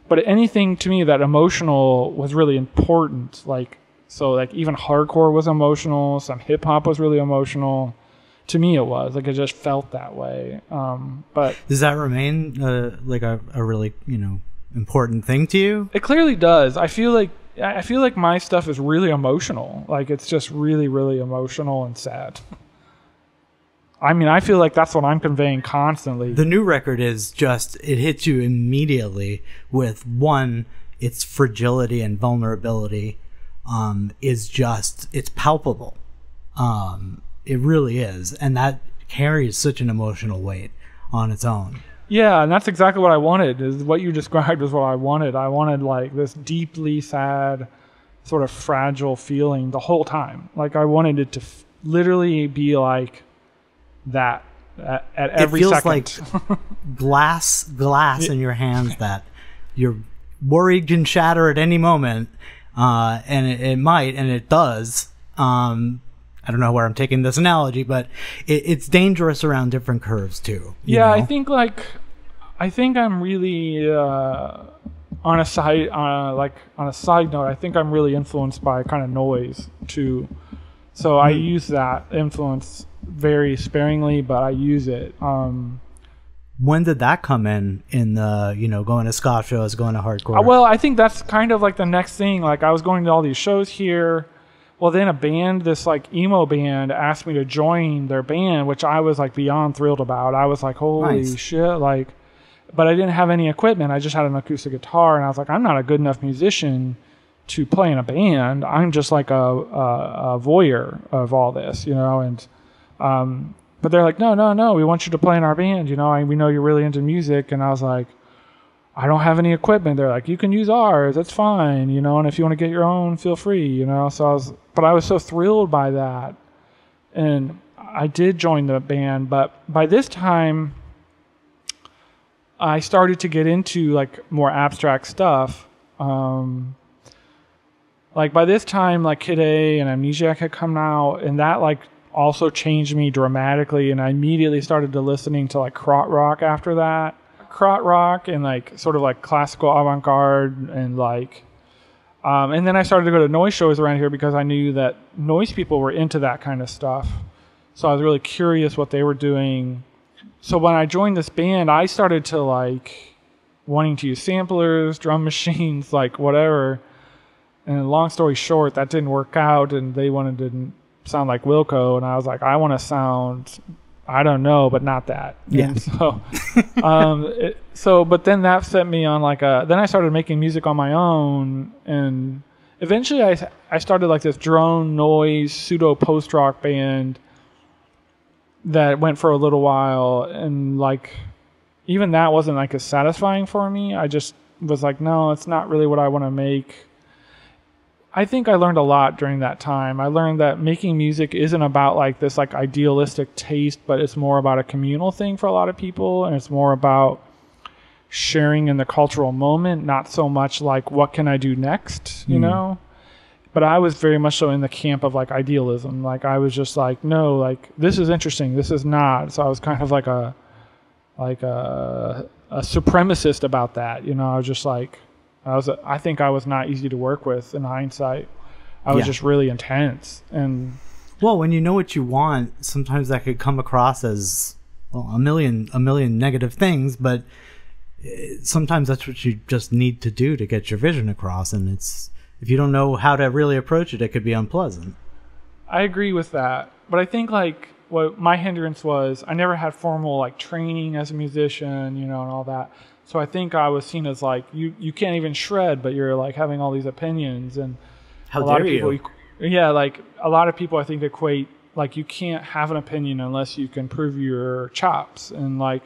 Speaker 3: But anything to me that emotional was really important. Like, so like even hardcore was emotional, some hip hop was really emotional. To me, it was like it just felt that way. But
Speaker 2: does that remain like a really, you know, important thing to you?
Speaker 3: It clearly does. I feel like my stuff is really emotional. Like it's just really, really emotional and sad. I mean, I feel like that's what I'm conveying constantly.
Speaker 2: The new record is just, it hits you immediately with one, its fragility and vulnerability is just, it's palpable. It really is. And that carries such an emotional weight on its own.
Speaker 3: Yeah, and that's exactly what I wanted. Is what you described was what I wanted. I wanted like this deeply sad, sort of fragile feeling the whole time. Like I wanted it to literally be like that at every second.
Speaker 2: It feels like glass in your hands that you're worried can shatter at any moment, and it might, and it does. I don't know where I'm taking this analogy, but it's dangerous around different curves too.
Speaker 3: Yeah,
Speaker 2: know?
Speaker 3: I think I'm really on a side note. I think I'm really influenced by kind of noise too. So I use that influence very sparingly, but I use it.
Speaker 2: When did that come in the, you know, going to ska shows, going to hardcore?
Speaker 3: Well, I think that's kind of like the next thing. Like I was going to all these shows here. Well, then a band, this like emo band, asked me to join their band, which I was like beyond thrilled about. I was like, holy shit, like, but I didn't have any equipment. I just had an acoustic guitar, and I was like, I'm not a good enough musician to play in a band. I'm just like a voyeur of all this, you know. And but they're like, no, we want you to play in our band, you know. We know you're really into music. And I was like, I don't have any equipment. They're like, you can use ours. That's fine, you know. And if you want to get your own, feel free, you know. So I was so thrilled by that, and I did join the band. But by this time, I started to get into like more abstract stuff. Like by this time, like Kid A and Amnesiac had come out, and that like also changed me dramatically. And I immediately started to listening to like krautrock rock after that. Krautrock rock and like sort of like classical avant-garde and like and then I started to go to noise shows around here because I knew that noise people were into that kind of stuff. So I was really curious what they were doing. So when I joined this band, I started to like wanting to use samplers, drum machines, like whatever. And long story short, that didn't work out, and they wanted to sound like Wilco, and I was like, I want to sound, I don't know, but not that.
Speaker 2: Yeah.
Speaker 3: And so, but then that set me on like then I started making music on my own, and eventually I started like this drone noise pseudo post rock band that went for a little while, and like even that wasn't like as satisfying for me. I just was like, no, it's not really what I want to make. I think I learned a lot during that time. I learned that making music isn't about like this like idealistic taste, but it's more about a communal thing for a lot of people, and it's more about sharing in the cultural moment, not so much like what can I do next, you know? But I was very much so in the camp of like idealism. Like I was just like, no, like this is interesting, this is not. So I was kind of like a supremacist about that. You know, I was just like, I think I was not easy to work with in hindsight. I was just really intense. And
Speaker 2: well, when you know what you want, sometimes that could come across as a million negative things, but sometimes that's what you just need to do to get your vision across. And if you don't know how to really approach it, it could be unpleasant.
Speaker 3: I agree with that. But I think like what my hindrance was, I never had formal like training as a musician, you know, and all that. So I think I was seen as like, you can't even shred, but you're like having all these opinions. And
Speaker 2: how dare you?
Speaker 3: Yeah, like a lot of people I think equate like you can't have an opinion unless you can prove your chops. And like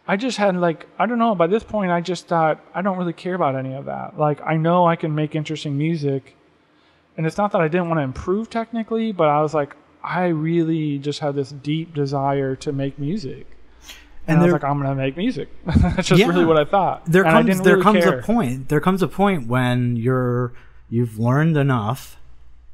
Speaker 3: I just had like, I don't know, by this point I just thought I don't really care about any of that. Like I know I can make interesting music, and it's not that I didn't want to improve technically, but I was like, I really just had this deep desire to make music. And I was like, I'm going to make music. That's just really what I thought.
Speaker 2: There comes a point when you've learned enough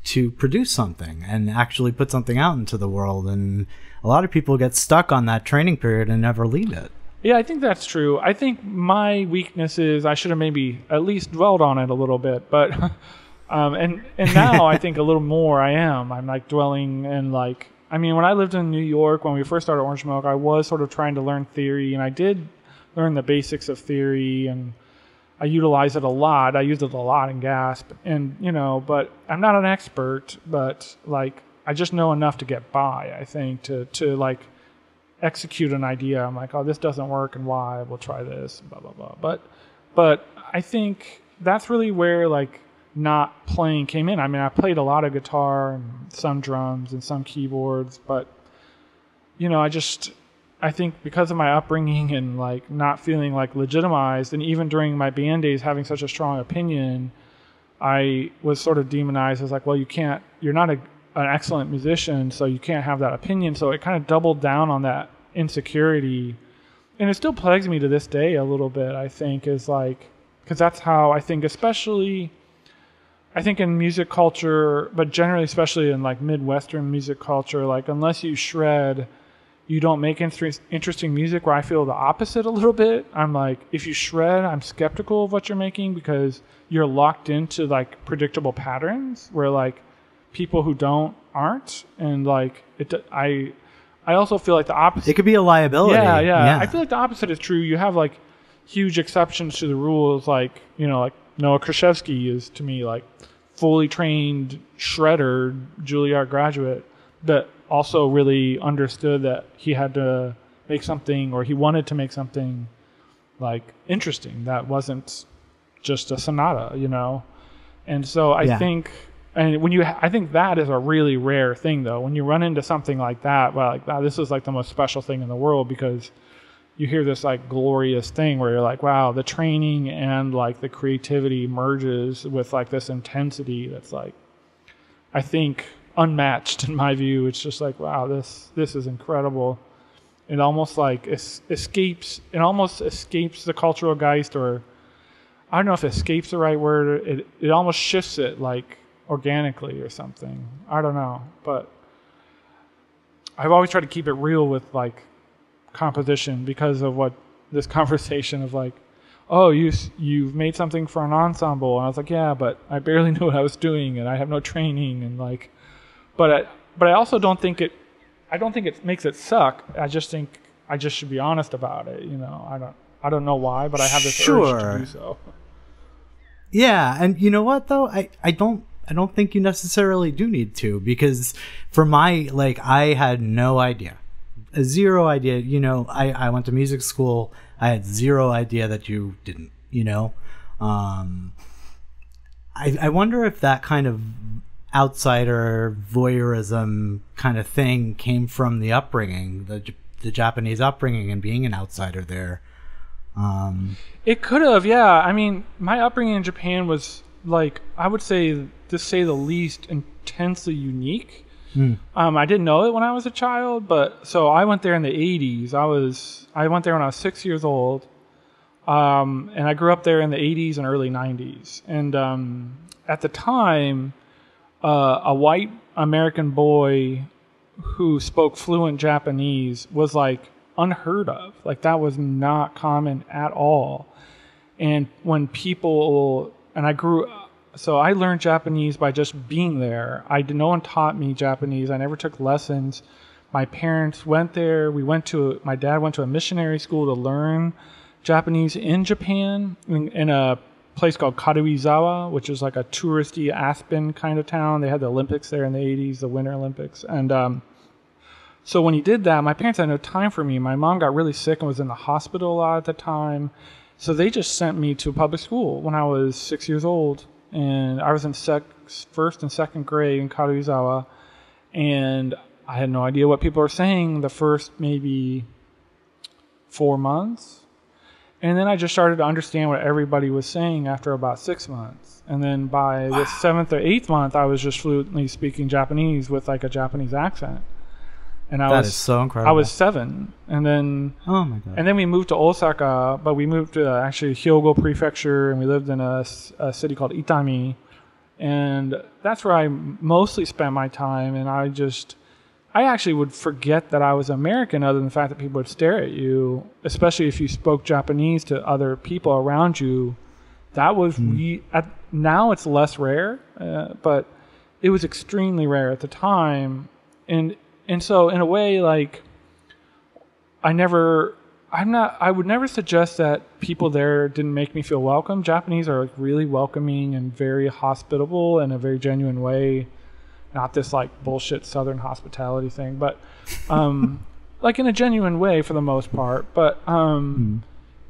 Speaker 2: to produce something and actually put something out into the world. And a lot of people get stuck on that training period and never leave it.
Speaker 3: Yeah, I think that's true. I think my weakness is I should have maybe at least dwelled on it a little bit. But and now I think a little more I am. I'm like dwelling and like, I mean, when I lived in New York, when we first started Orange Milk, I was sort of trying to learn theory, and I did learn the basics of theory, and I utilized it a lot. I used it a lot in Gasp, and, you know, but I'm not an expert, but like, I just know enough to get by, I think, to like execute an idea. I'm like, oh, this doesn't work, and why? We'll try this, blah, blah, blah. But I think that's really where like not playing came in. I mean, I played a lot of guitar and some drums and some keyboards, but, you know, I think because of my upbringing and like not feeling like legitimized, and even during my band days having such a strong opinion, I was sort of demonized as like, well, you're not an excellent musician, so you can't have that opinion. So it kind of doubled down on that insecurity. And it still plagues me to this day a little bit, I think, is like, because that's how I think, especially, I think in music culture, but generally, especially in like Midwestern music culture, like unless you shred, you don't make interesting music, where I feel the opposite a little bit. I'm like, if you shred, I'm skeptical of what you're making because you're locked into like predictable patterns where like people who don't aren't. And like, I also feel like the opposite.
Speaker 2: It could be a liability.
Speaker 3: Yeah. I feel like the opposite is true. You have like huge exceptions to the rules. Like, you know, like Noah Kraszewski is to me like fully trained shredder, Juilliard graduate that also really understood that he had to make something, or he wanted to make something like interesting that wasn't just a sonata, you know. And so I think, and I think that is a really rare thing though, when you run into something like that, well, like this is like the most special thing in the world, because you hear this like glorious thing where you're like, wow, the training and like the creativity merges with like this intensity that's like, I think, unmatched in my view. It's just like, wow, this is incredible. It almost like escapes the cultural geist, or I don't know if escapes the right word. It almost shifts it like organically or something. I don't know, but I've always tried to keep it real with like composition because of what this conversation of like, oh, you've made something for an ensemble, and I was like, yeah, but I barely knew what I was doing, and I have no training, and like, but I also don't think it makes it suck. I just think I just should be honest about it, you know. I don't know why, but I have this urge to do so.
Speaker 2: Yeah, and you know what though? I don't think you necessarily do need to, because for I had no idea. Zero idea, you know. I went to music school. I had zero idea that you didn't, you know. I wonder if that kind of outsider voyeurism kind of thing came from the upbringing, the Japanese upbringing, and being an outsider there.
Speaker 3: It could have, yeah. I mean, my upbringing in Japan was like, I would say, to say the least, intensely unique. I didn't know it when I was a child, but so I went there in the 80s. I went there when I was 6 years old, and I grew up there in the 80s and early 90s. And at the time, a white American boy who spoke fluent Japanese was like unheard of. Like that was not common at all. And when people, and so I learned Japanese by just being there. No one taught me Japanese. I never took lessons. My parents went there. My dad went to a missionary school to learn Japanese in Japan, in a place called Karuizawa, which is like a touristy Aspen kind of town. They had the Olympics there in the 80s, the Winter Olympics. And so when he did that, my parents had no time for me. My mom got really sick and was in the hospital a lot at the time. So they just sent me to public school when I was 6 years old. And I was in first and second grade in Karuizawa. And I had no idea what people were saying the first maybe 4 months. And then I just started to understand what everybody was saying after about 6 months. And then by the 7th or 8th month, I was just fluently speaking Japanese with like a Japanese accent. And
Speaker 2: that is so incredible.
Speaker 3: I was 7. And then,
Speaker 2: oh my God.
Speaker 3: And then we moved to Osaka, but we moved to actually Hyogo Prefecture, and we lived in a city called Itami. And that's where I mostly spent my time. And I actually would forget that I was American, other than the fact that people would stare at you, especially if you spoke Japanese to other people around you. That was now it's less rare, but it was extremely rare at the time. And so in a way, like, I would never suggest that people there didn't make me feel welcome. Japanese are like really welcoming and very hospitable in a very genuine way. Not this like bullshit Southern hospitality thing, but like in a genuine way for the most part. But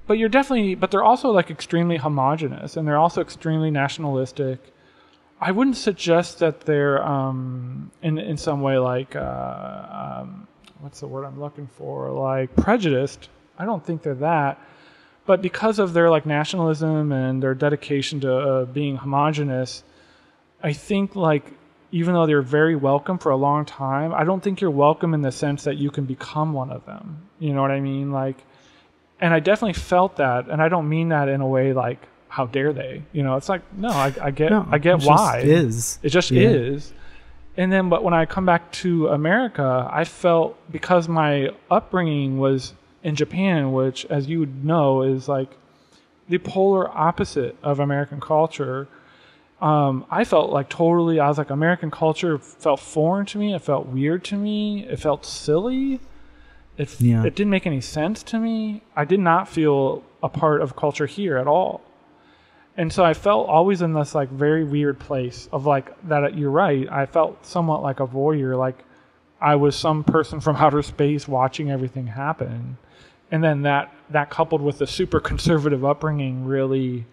Speaker 3: they're also like extremely homogenous, and they're also extremely nationalistic. I wouldn't suggest that they're in some way like what's the word I'm looking for? Like prejudiced. I don't think they're that. But because of their like nationalism and their dedication to being homogenous, I think like even though they're very welcome for a long time, I don't think you're welcome in the sense that you can become one of them. You know what I mean? Like, and I definitely felt that, and I don't mean that in a way like, how dare they? You know, it's like, no, I get why. It just is. And then, but when I come back to America, I felt, because my upbringing was in Japan, which, as you would know, is like the polar opposite of American culture. I felt like I was like, American culture felt foreign to me. It felt weird to me. It felt silly. It didn't make any sense to me. I did not feel a part of culture here at all. And so I felt always in this like very weird place of like that. You're right. I felt somewhat like a voyeur, like I was some person from outer space watching everything happen. And then that coupled with the super conservative upbringing really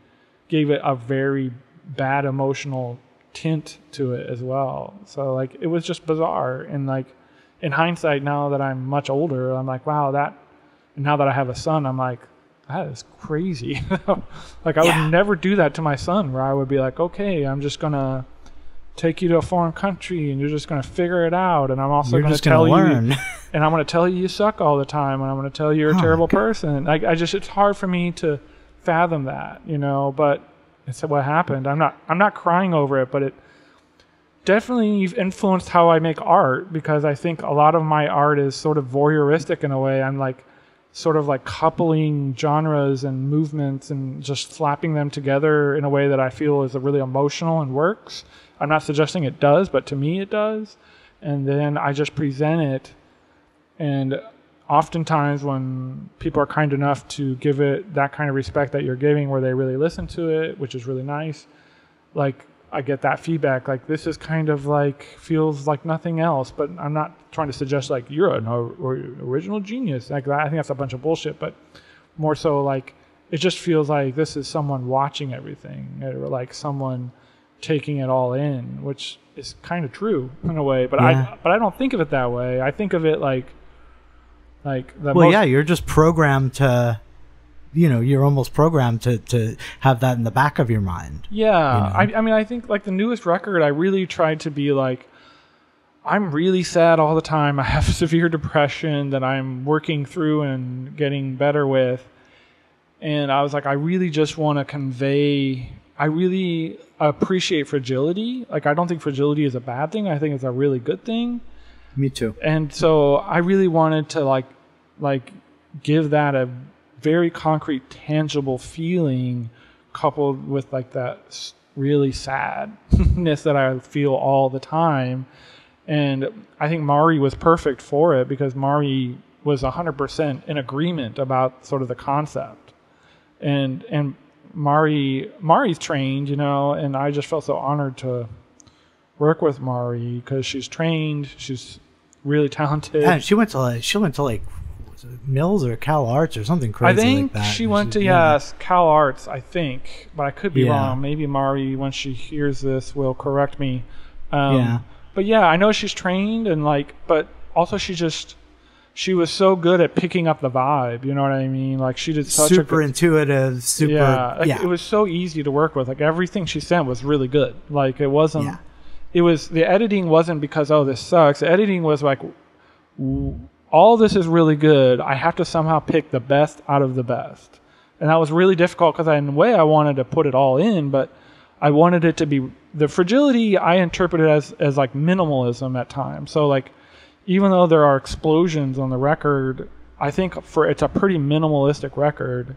Speaker 3: gave it a very bad emotional tint to it as well. So like it was just bizarre. And like in hindsight, now that I'm much older, I'm like, wow, now that I have a son, I'm like, that is crazy. Like I would never do that to my son, where I would be like, okay, I'm just going to take you to a foreign country and you're just going to figure it out. And I'm also going to tell you, and I'm going to tell you suck all the time. And I'm going to tell you you're a terrible person. It's hard for me to fathom that, you know, but it's what happened. I'm not crying over it, but it definitely influenced how I make art, because I think a lot of my art is sort of voyeuristic in a way. I'm like, sort of like coupling genres and movements and just slapping them together in a way that I feel is really emotional and works. I'm not suggesting it does, but to me it does. And then I just present it. And oftentimes when people are kind enough to give it that kind of respect that you're giving, where they really listen to it, which is really nice, like I get that feedback, like this is kind of like, feels like nothing else. But I'm not trying to suggest like you're an original genius. Like I think that's a bunch of bullshit, but more so like it just feels like this is someone watching everything, or like someone taking it all in, which is kind of true in a way. But I don't think of it that way. I think of it like
Speaker 2: you're just programmed to, you know, you're almost programmed to have that in the back of your mind.
Speaker 3: Yeah. You know? I mean, I think like the newest record, I really tried to be like, I'm really sad all the time. I have severe depression that I'm working through and getting better with. And I was like, I really just want to convey, I really appreciate fragility. Like, I don't think fragility is a bad thing. I think it's a really good thing.
Speaker 2: Me too.
Speaker 3: And so I really wanted to like give that a very concrete, tangible feeling, coupled with like that really sadness that I feel all the time. And I think Mari was perfect for it, because Mari was 100% in agreement about sort of the concept. And Mari's trained, and I just felt so honored to work with Mari, because she's trained, she's really talented.
Speaker 2: Yeah, she went to like was it Mills or Cal Arts or something crazy.
Speaker 3: I think
Speaker 2: like that.
Speaker 3: she went to Cal Arts, I think, but I could be wrong. Maybe Mari, when she hears this, will correct me. But yeah, I know she's trained, and but also she was so good at picking up the vibe. You know what I mean? Like, she did such
Speaker 2: super intuitive, super.
Speaker 3: Yeah, it was so easy to work with. Like, everything she sent was really good. Like, it wasn't. Yeah. It was, the editing wasn't because, oh, this sucks. The editing was like, all this is really good. I have to somehow pick the best out of the best, and that was really difficult, because in a way I wanted to put it all in, but I wanted it to be, the fragility I interpreted as like minimalism at times. So like, even though there are explosions on the record, I think it's a pretty minimalistic record.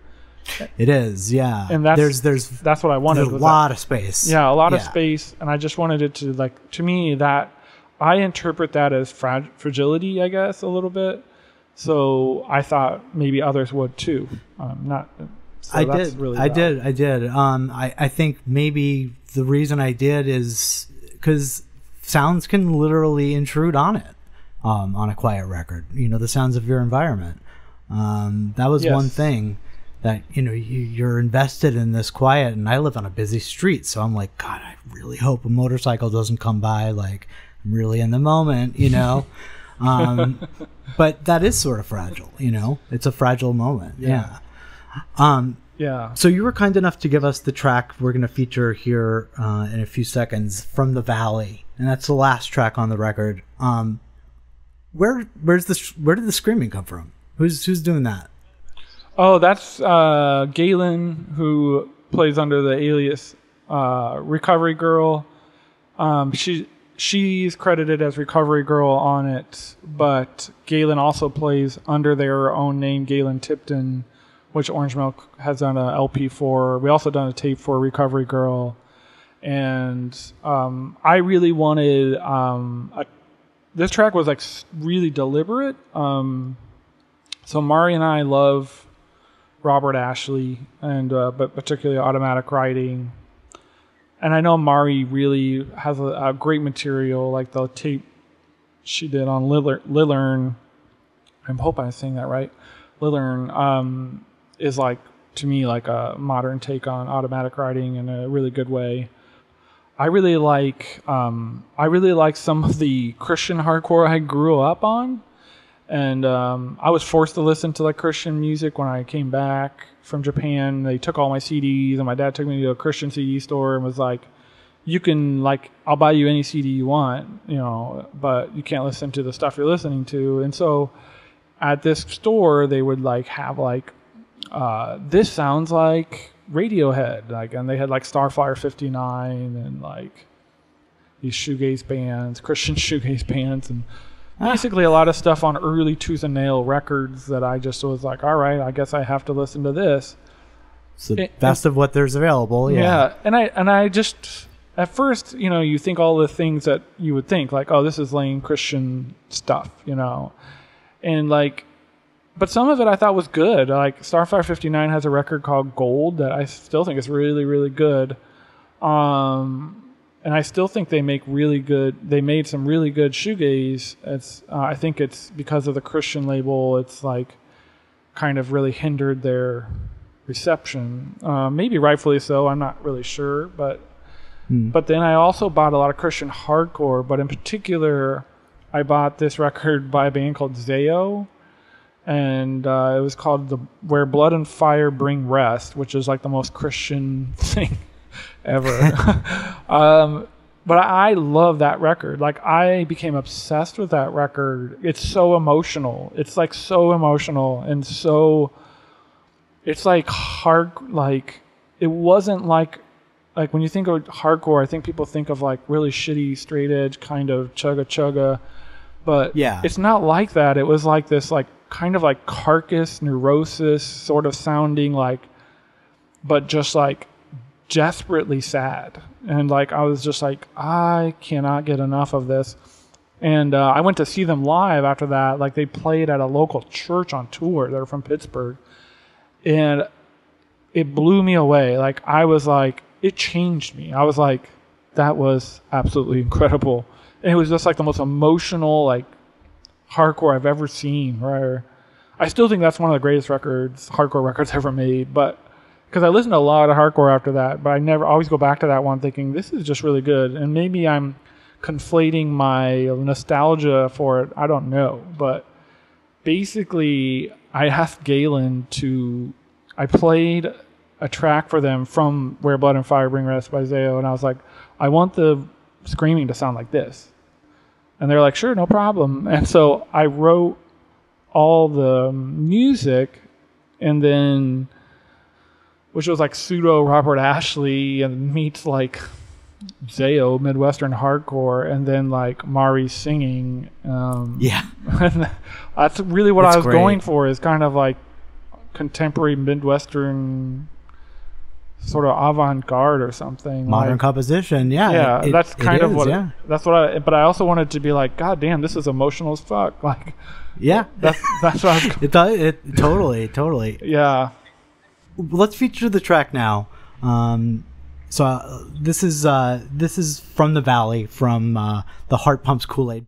Speaker 2: It is, yeah.
Speaker 3: And that's what I wanted.
Speaker 2: There's a lot of space.
Speaker 3: Yeah, a lot of space, and I just wanted it to, like, to me, that I interpret that as fragility, I guess, a little bit. So I thought maybe others would too. I did. I think maybe the reason I did is because sounds can literally intrude on it, on a quiet record. The sounds of your environment. That was one thing that, you're invested in this quiet, and I live on a busy street, so I'm like, God, I really hope a motorcycle doesn't come by. Like, I'm really in the moment, but that is sort of fragile, it's a fragile moment. Yeah. So you were kind enough to give us the track we're going to feature here in a few seconds, From the Valley, and that's the last track on the record. Where did the screaming come from? Who's doing that? Oh, that's Galen, who plays under the alias Recovery Girl. She's credited as Recovery Girl on it, but Galen also plays under their own name, Galen Tipton, which Orange Milk has done an LP for. We also done a tape for Recovery Girl. And I really wanted... this track was like really deliberate. So Mari and I love Robert Ashley, and but particularly automatic writing. And I know Mari really has a great material, like the tape she did on Lillern. I hope I'm saying that right. Lillern is, like, to me, like a modern take on automatic writing in a really good way. I really like some of the Christian hardcore I grew up on. And I was forced to listen to, like, Christian music when I came back from Japan. They took all my CDs, and my dad took me to a Christian CD store and was like, you can, like, I'll buy you any CD you want, but you can't listen to the stuff you're listening to. And so at this store, they would, like, have, like, this sounds like Radiohead, like, and they had, like, Starflyer 59 and, like, these shoegaze bands, Christian shoegaze bands, and basically a lot of stuff on early Tooth and Nail records that I just was like, all right, I guess I have to listen to this.
Speaker 2: It's the best of what there's available.
Speaker 3: Yeah. And I just, at first, you think all the things that you would think, like, oh, this is lame Christian stuff, and, like, but some of it I thought was good. Like, Starflyer 59 has a record called Gold that I still think is really, really good. And I still think they made some really good shoegaze. I think it's because of the Christian label, it's, like, kind of really hindered their reception. Maybe rightfully so, I'm not really sure. But then I also bought a lot of Christian hardcore, but in particular, I bought this record by a band called Zayo, and it was called Where Blood and Fire Bring Rest, which is, like, the most Christian thing ever. But I love that record. Like, I became obsessed with that record. It's so emotional. It's, like, so emotional, and so it's, like, hard. Like, it wasn't like when you think of hardcore, I think people think of, like, really shitty straight edge kind of chugga chugga, but it's not like that. It was like this, like, kind of like Carcass, Neurosis sort of sounding like, but just like desperately sad. And like I was just like, I cannot get enough of this. And I went to see them live after that. Like they played at a local church on tour. They're from Pittsburgh. And it blew me away. Like I was like, it changed me. I was like, that was absolutely incredible. And it was just like the most emotional, like hardcore I've ever seen. Where I still think that's one of the greatest hardcore records ever made. But because I listened to a lot of hardcore after that, but I always go back to that one thinking this is just really good. And maybe I'm conflating my nostalgia for it. I don't know. But basically, I asked Galen I played a track for them from Where Blood and Fire Bring Rest by Zao, and I was like, I want the screaming to sound like this. And they're like, sure, no problem. And so I wrote all the music, and then, which was like pseudo Robert Ashley and meets like Zao, Midwestern hardcore, and then like Mari singing.
Speaker 2: Yeah.
Speaker 3: And that's really what
Speaker 2: That's
Speaker 3: I was
Speaker 2: great.
Speaker 3: going for, is kind of like contemporary Midwestern sort of avant-garde or something.
Speaker 2: Modern
Speaker 3: like,
Speaker 2: composition, yeah.
Speaker 3: yeah, that's kind of what.
Speaker 2: Yeah.
Speaker 3: That's what I. But I also wanted to be like, God damn, this is emotional as fuck. Like,
Speaker 2: Yeah.
Speaker 3: that's what I was.
Speaker 2: It does. It totally.
Speaker 3: Yeah.
Speaker 2: Let's feature the track now. This is From the Valley from the Heart Pumps Kool-Aid.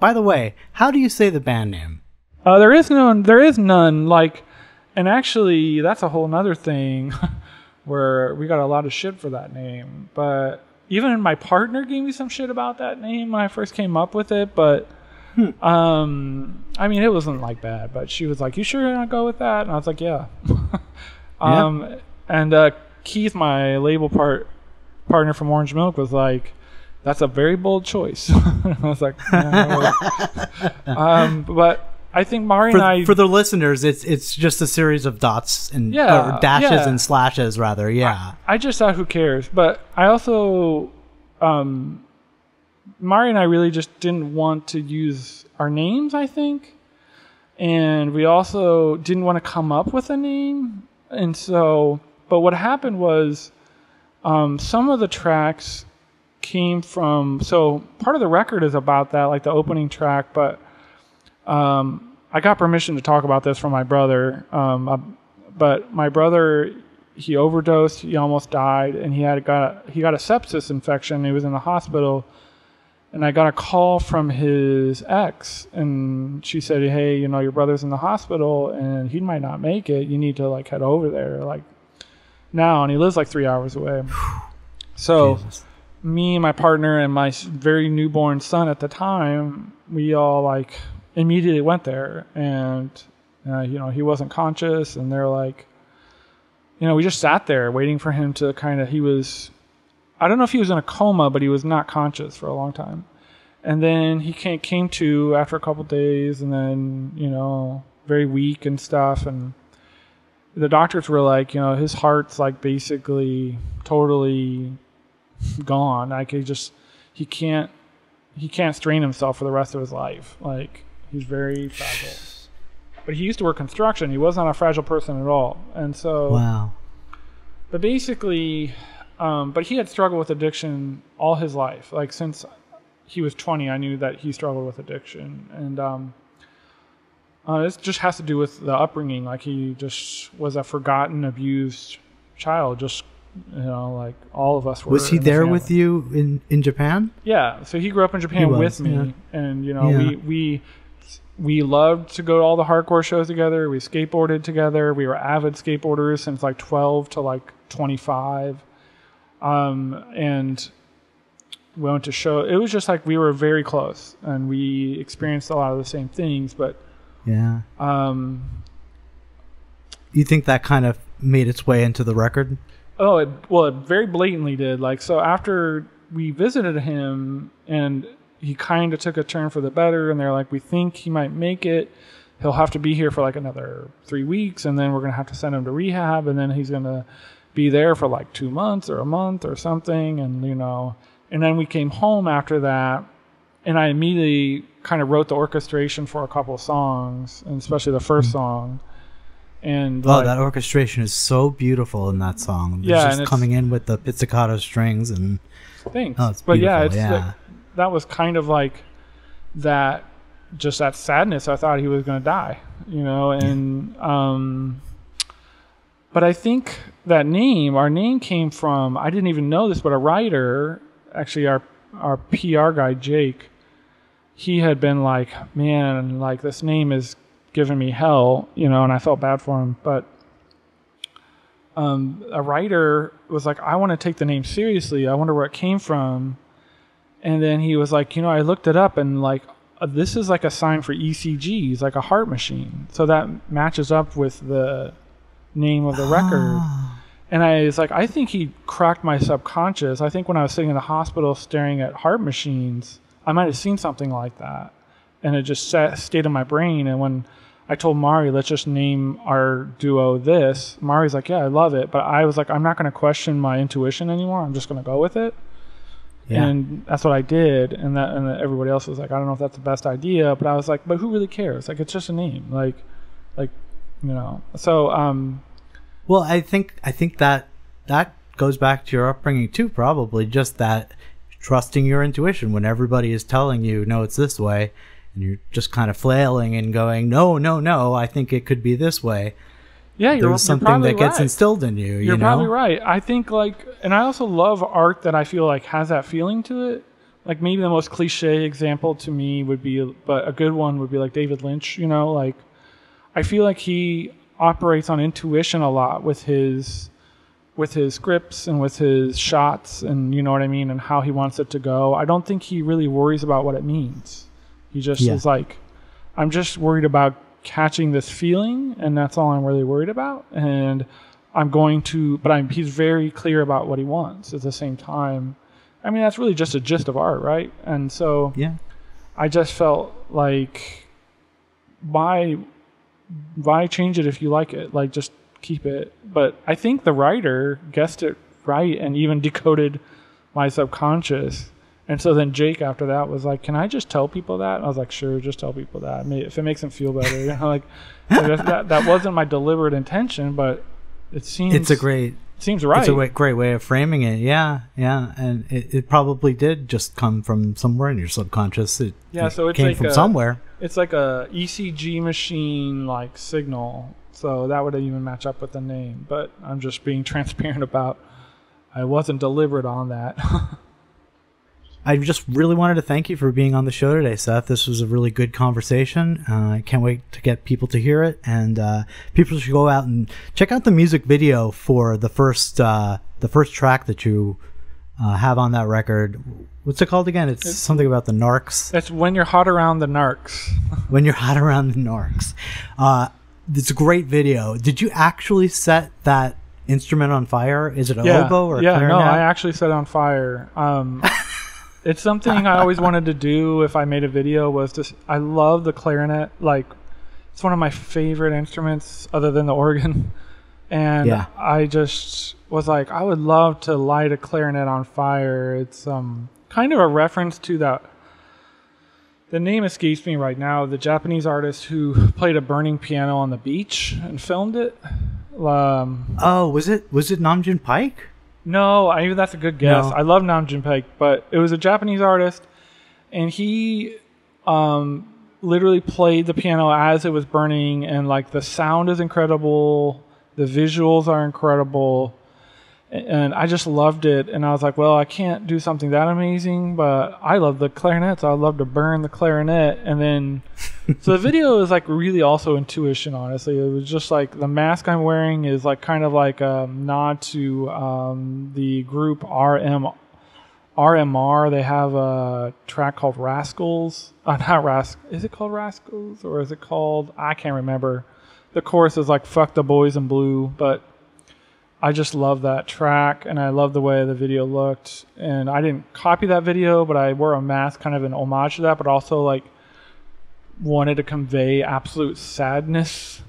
Speaker 2: By the way, how do you say the band name?
Speaker 3: There is none. Like, and actually, that's a whole nother thing where we got a lot of shit for that name. But even my partner gave me some shit about that name when I first came up with it. But I mean, it wasn't like bad. But she was like, "You sure you're gonna go with that?" And I was like, "Yeah." And Keith, my label partner from Orange Milk, was like, "That's a very bold choice." I was like, no. But I think Mari and I,
Speaker 2: for the listeners, it's just a series of dots and or dashes and slashes, rather. Yeah.
Speaker 3: I just thought, who cares? But I also, Mari and I really just didn't want to use our names, I think, and we also didn't want to come up with a name. And so, but what happened was, some of the tracks came from, so part of the record is about that, like the opening track, but I got permission to talk about this from my brother But my brother, he overdosed. He almost died, and he got a sepsis infection. He was in the hospital, and I got a call from his ex, and she said, "Hey, your brother's in the hospital, and he might not make it. You need to like head over there like now." And he lives like 3 hours away. So, Jesus. Me and my partner and my very newborn son at the time, we all like immediately went there, and he wasn't conscious, and they're like, we just sat there waiting for him to I don't know if he was in a coma, but he was not conscious for a long time. And then he came to after a couple of days, and then, very weak and stuff. And the doctors were like, his heart's like basically totally gone. Like he can't strain himself for the rest of his life. Like, he's very fragile. But he used to work construction. He wasn't a fragile person at all. And so,
Speaker 2: wow. But
Speaker 3: basically, but he had struggled with addiction all his life. Like, since he was 20, I knew that he struggled with addiction. And this just has to do with the upbringing. Like, he just was a forgotten, abused child. Just, like all of us were.
Speaker 2: Was he there with you in Japan?
Speaker 3: Yeah. So he grew up in Japan with me. Yeah. And, we loved to go to all the hardcore shows together. We skateboarded together. We were avid skateboarders since like 12 to like 25. And we went to show. It was just like we were very close, and we experienced a lot of the same things. But
Speaker 2: yeah, you think that kind of made its way into the record?
Speaker 3: Oh, it very blatantly did. Like, so after we visited him, and he kind of took a turn for the better, and they're like, we think he might make it. He'll have to be here for like another 3 weeks, and then we're going to have to send him to rehab, and then he's going to be there for like 2 months or a month or something. And, and then we came home after that, and I immediately kind of wrote the orchestration for a couple of songs, and especially the first song. And
Speaker 2: that orchestration is so beautiful in that song.
Speaker 3: Yeah,
Speaker 2: just coming in with the pizzicato strings and
Speaker 3: thanks.
Speaker 2: Oh, it's beautiful.
Speaker 3: But yeah, that was kind of like that, just that sadness. I thought he was going to die, and but I think that our name came from, I didn't even know this, but a writer, actually our PR guy, Jake, he had been like, man, like this name is giving me hell, and I felt bad for him. But a writer was like, I want to take the name seriously. I wonder where it came from. And then he was like, I looked it up, and like, this is like a sign for ECGs, like a heart machine. So that matches up with the name of the record. And I was like, I think he cracked my subconscious. I think when I was sitting in the hospital staring at heart machines, I might have seen something like that. And it just stayed in my brain. And when I told Mari, let's just name our duo this, Mari's like, yeah, I love it. But I was like, I'm not going to question my intuition anymore. I'm just going to go with it. Yeah. And that's what I did. And everybody else was like, I don't know if that's the best idea. But I was like, but who really cares? Like, it's just a name. Like, So,
Speaker 2: well, I think that goes back to your upbringing too, probably. Just that trusting your intuition when everybody is telling you, no, it's this way. And you're just kind of flailing and going, no, I think it could be this way.
Speaker 3: Yeah,
Speaker 2: there's something that gets instilled in you.
Speaker 3: You're probably right. I think and I also love art that I feel like has that feeling to it. Like, maybe the most cliche example to me would be, but a good one would be like David Lynch. Like, I feel like he operates on intuition a lot with his scripts and with his shots, and you know what I mean, and how he wants it to go. I don't think he really worries about what it means. He just is like, I'm just worried about catching this feeling, and that's all I'm really worried about. And I'm going to, but he's very clear about what he wants at the same time. I mean, that's really just a gist of art, right? And so I just felt like, why change it if you like it? Like, just keep it. But I think the writer guessed it right and even decoded my subconscious. And so then Jake after that was like, can I just tell people that? And I was like, sure, just tell people that. If it makes them feel better. Like, that wasn't my deliberate intention, but it seems right.
Speaker 2: It's a great way of framing it. Yeah. And it probably did just come from somewhere in your subconscious. So it
Speaker 3: came
Speaker 2: like from somewhere.
Speaker 3: It's like a ECG machine, like signal. So that would even match up with the name. But I'm just being transparent about I wasn't deliberate on that.
Speaker 2: I just really wanted to thank you for being on the show today, Seth. This was a really good conversation. I can't wait to get people to hear it, and people should go out and check out the music video for the first track that you have on that record. What's it called again? It's something about the narcs.
Speaker 3: It's When You're Hot Around the Narcs.
Speaker 2: When You're Hot Around the Narcs. It's a great video. Did you actually set that instrument on fire? Is it a oboe or a clarinet?
Speaker 3: No, I actually set it on fire. It's something I always wanted to do if I made a video. I love the clarinet. Like, it's one of my favorite instruments other than the organ. And I just was like, I would love to light a clarinet on fire. It's kind of a reference to that. The name escapes me right now. The Japanese artist who played a burning piano on the beach and filmed it.
Speaker 2: Was it Namjoon Pike?
Speaker 3: No, that's a good guess.
Speaker 2: No.
Speaker 3: I love Namjoon Pike, but it was a Japanese artist, and he literally played the piano as it was burning, and like the sound is incredible, the visuals are incredible, and I just loved it. And I was like, well, I can't do something that amazing, but I love the clarinet, so I'd love to burn the clarinet. And then, so the video is like really also intuition, honestly. It was just like the mask I'm wearing is like kind of like a nod to the group RMR. They have a track called Rascals. Is it called Rascals, or is it called, I can't remember. The chorus is like Fuck the Boys in Blue, but I just love that track, and I love the way the video looked. And I didn't copy that video, but I wore a mask kind of an homage to that, but also like wanted to convey absolute sadness.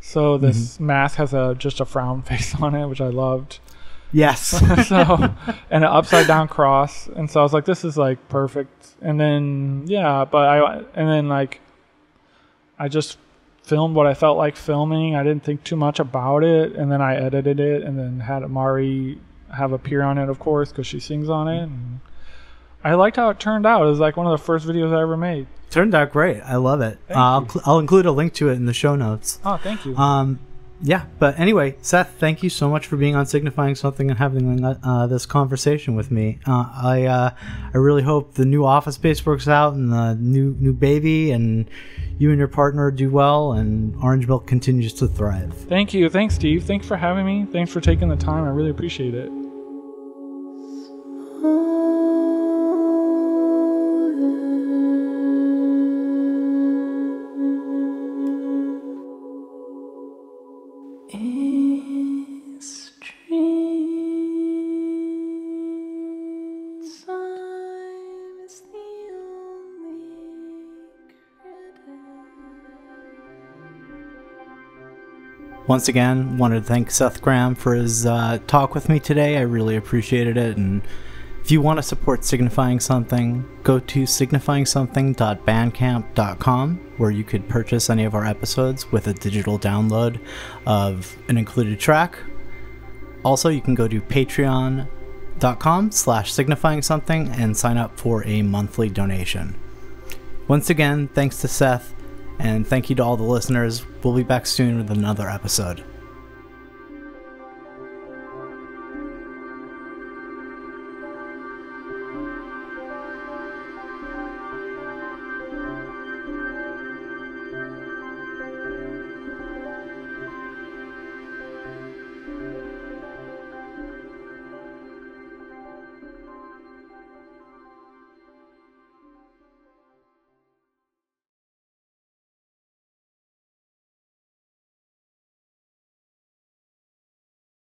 Speaker 3: So this mask has just a frown face on it, which I loved.
Speaker 2: Yes.
Speaker 3: And an upside down cross. And so I was like, this is like perfect. And then I just filmed what I felt like filming. I didn't think too much about it, and then I edited it, and then had Amari have appear on it, of course, because she sings on it. And I liked how it turned out. It was like one of the first videos I ever made.
Speaker 2: Turned out great. I love it. I'll include a link to it in the show notes.
Speaker 3: Oh, thank you.
Speaker 2: Yeah, but anyway, Seth, thank you so much for being on Signifying Something and having this conversation with me. I really hope the new office space works out, and the new baby, and you and your partner do well, and Orange Milk continues to thrive.
Speaker 3: Thank you. Thanks, Steve. Thanks for having me. Thanks for taking the time. I really appreciate it.
Speaker 2: Once again, wanted to thank Seth Graham for his talk with me today. I really appreciated it. And if you want to support Signifying Something, go to signifyingsomething.bandcamp.com, where you could purchase any of our episodes with a digital download of an included track. Also, you can go to patreon.com/signifyingsomething and sign up for a monthly donation. Once again, thanks to Seth. And thank you to all the listeners. We'll be back soon with another episode.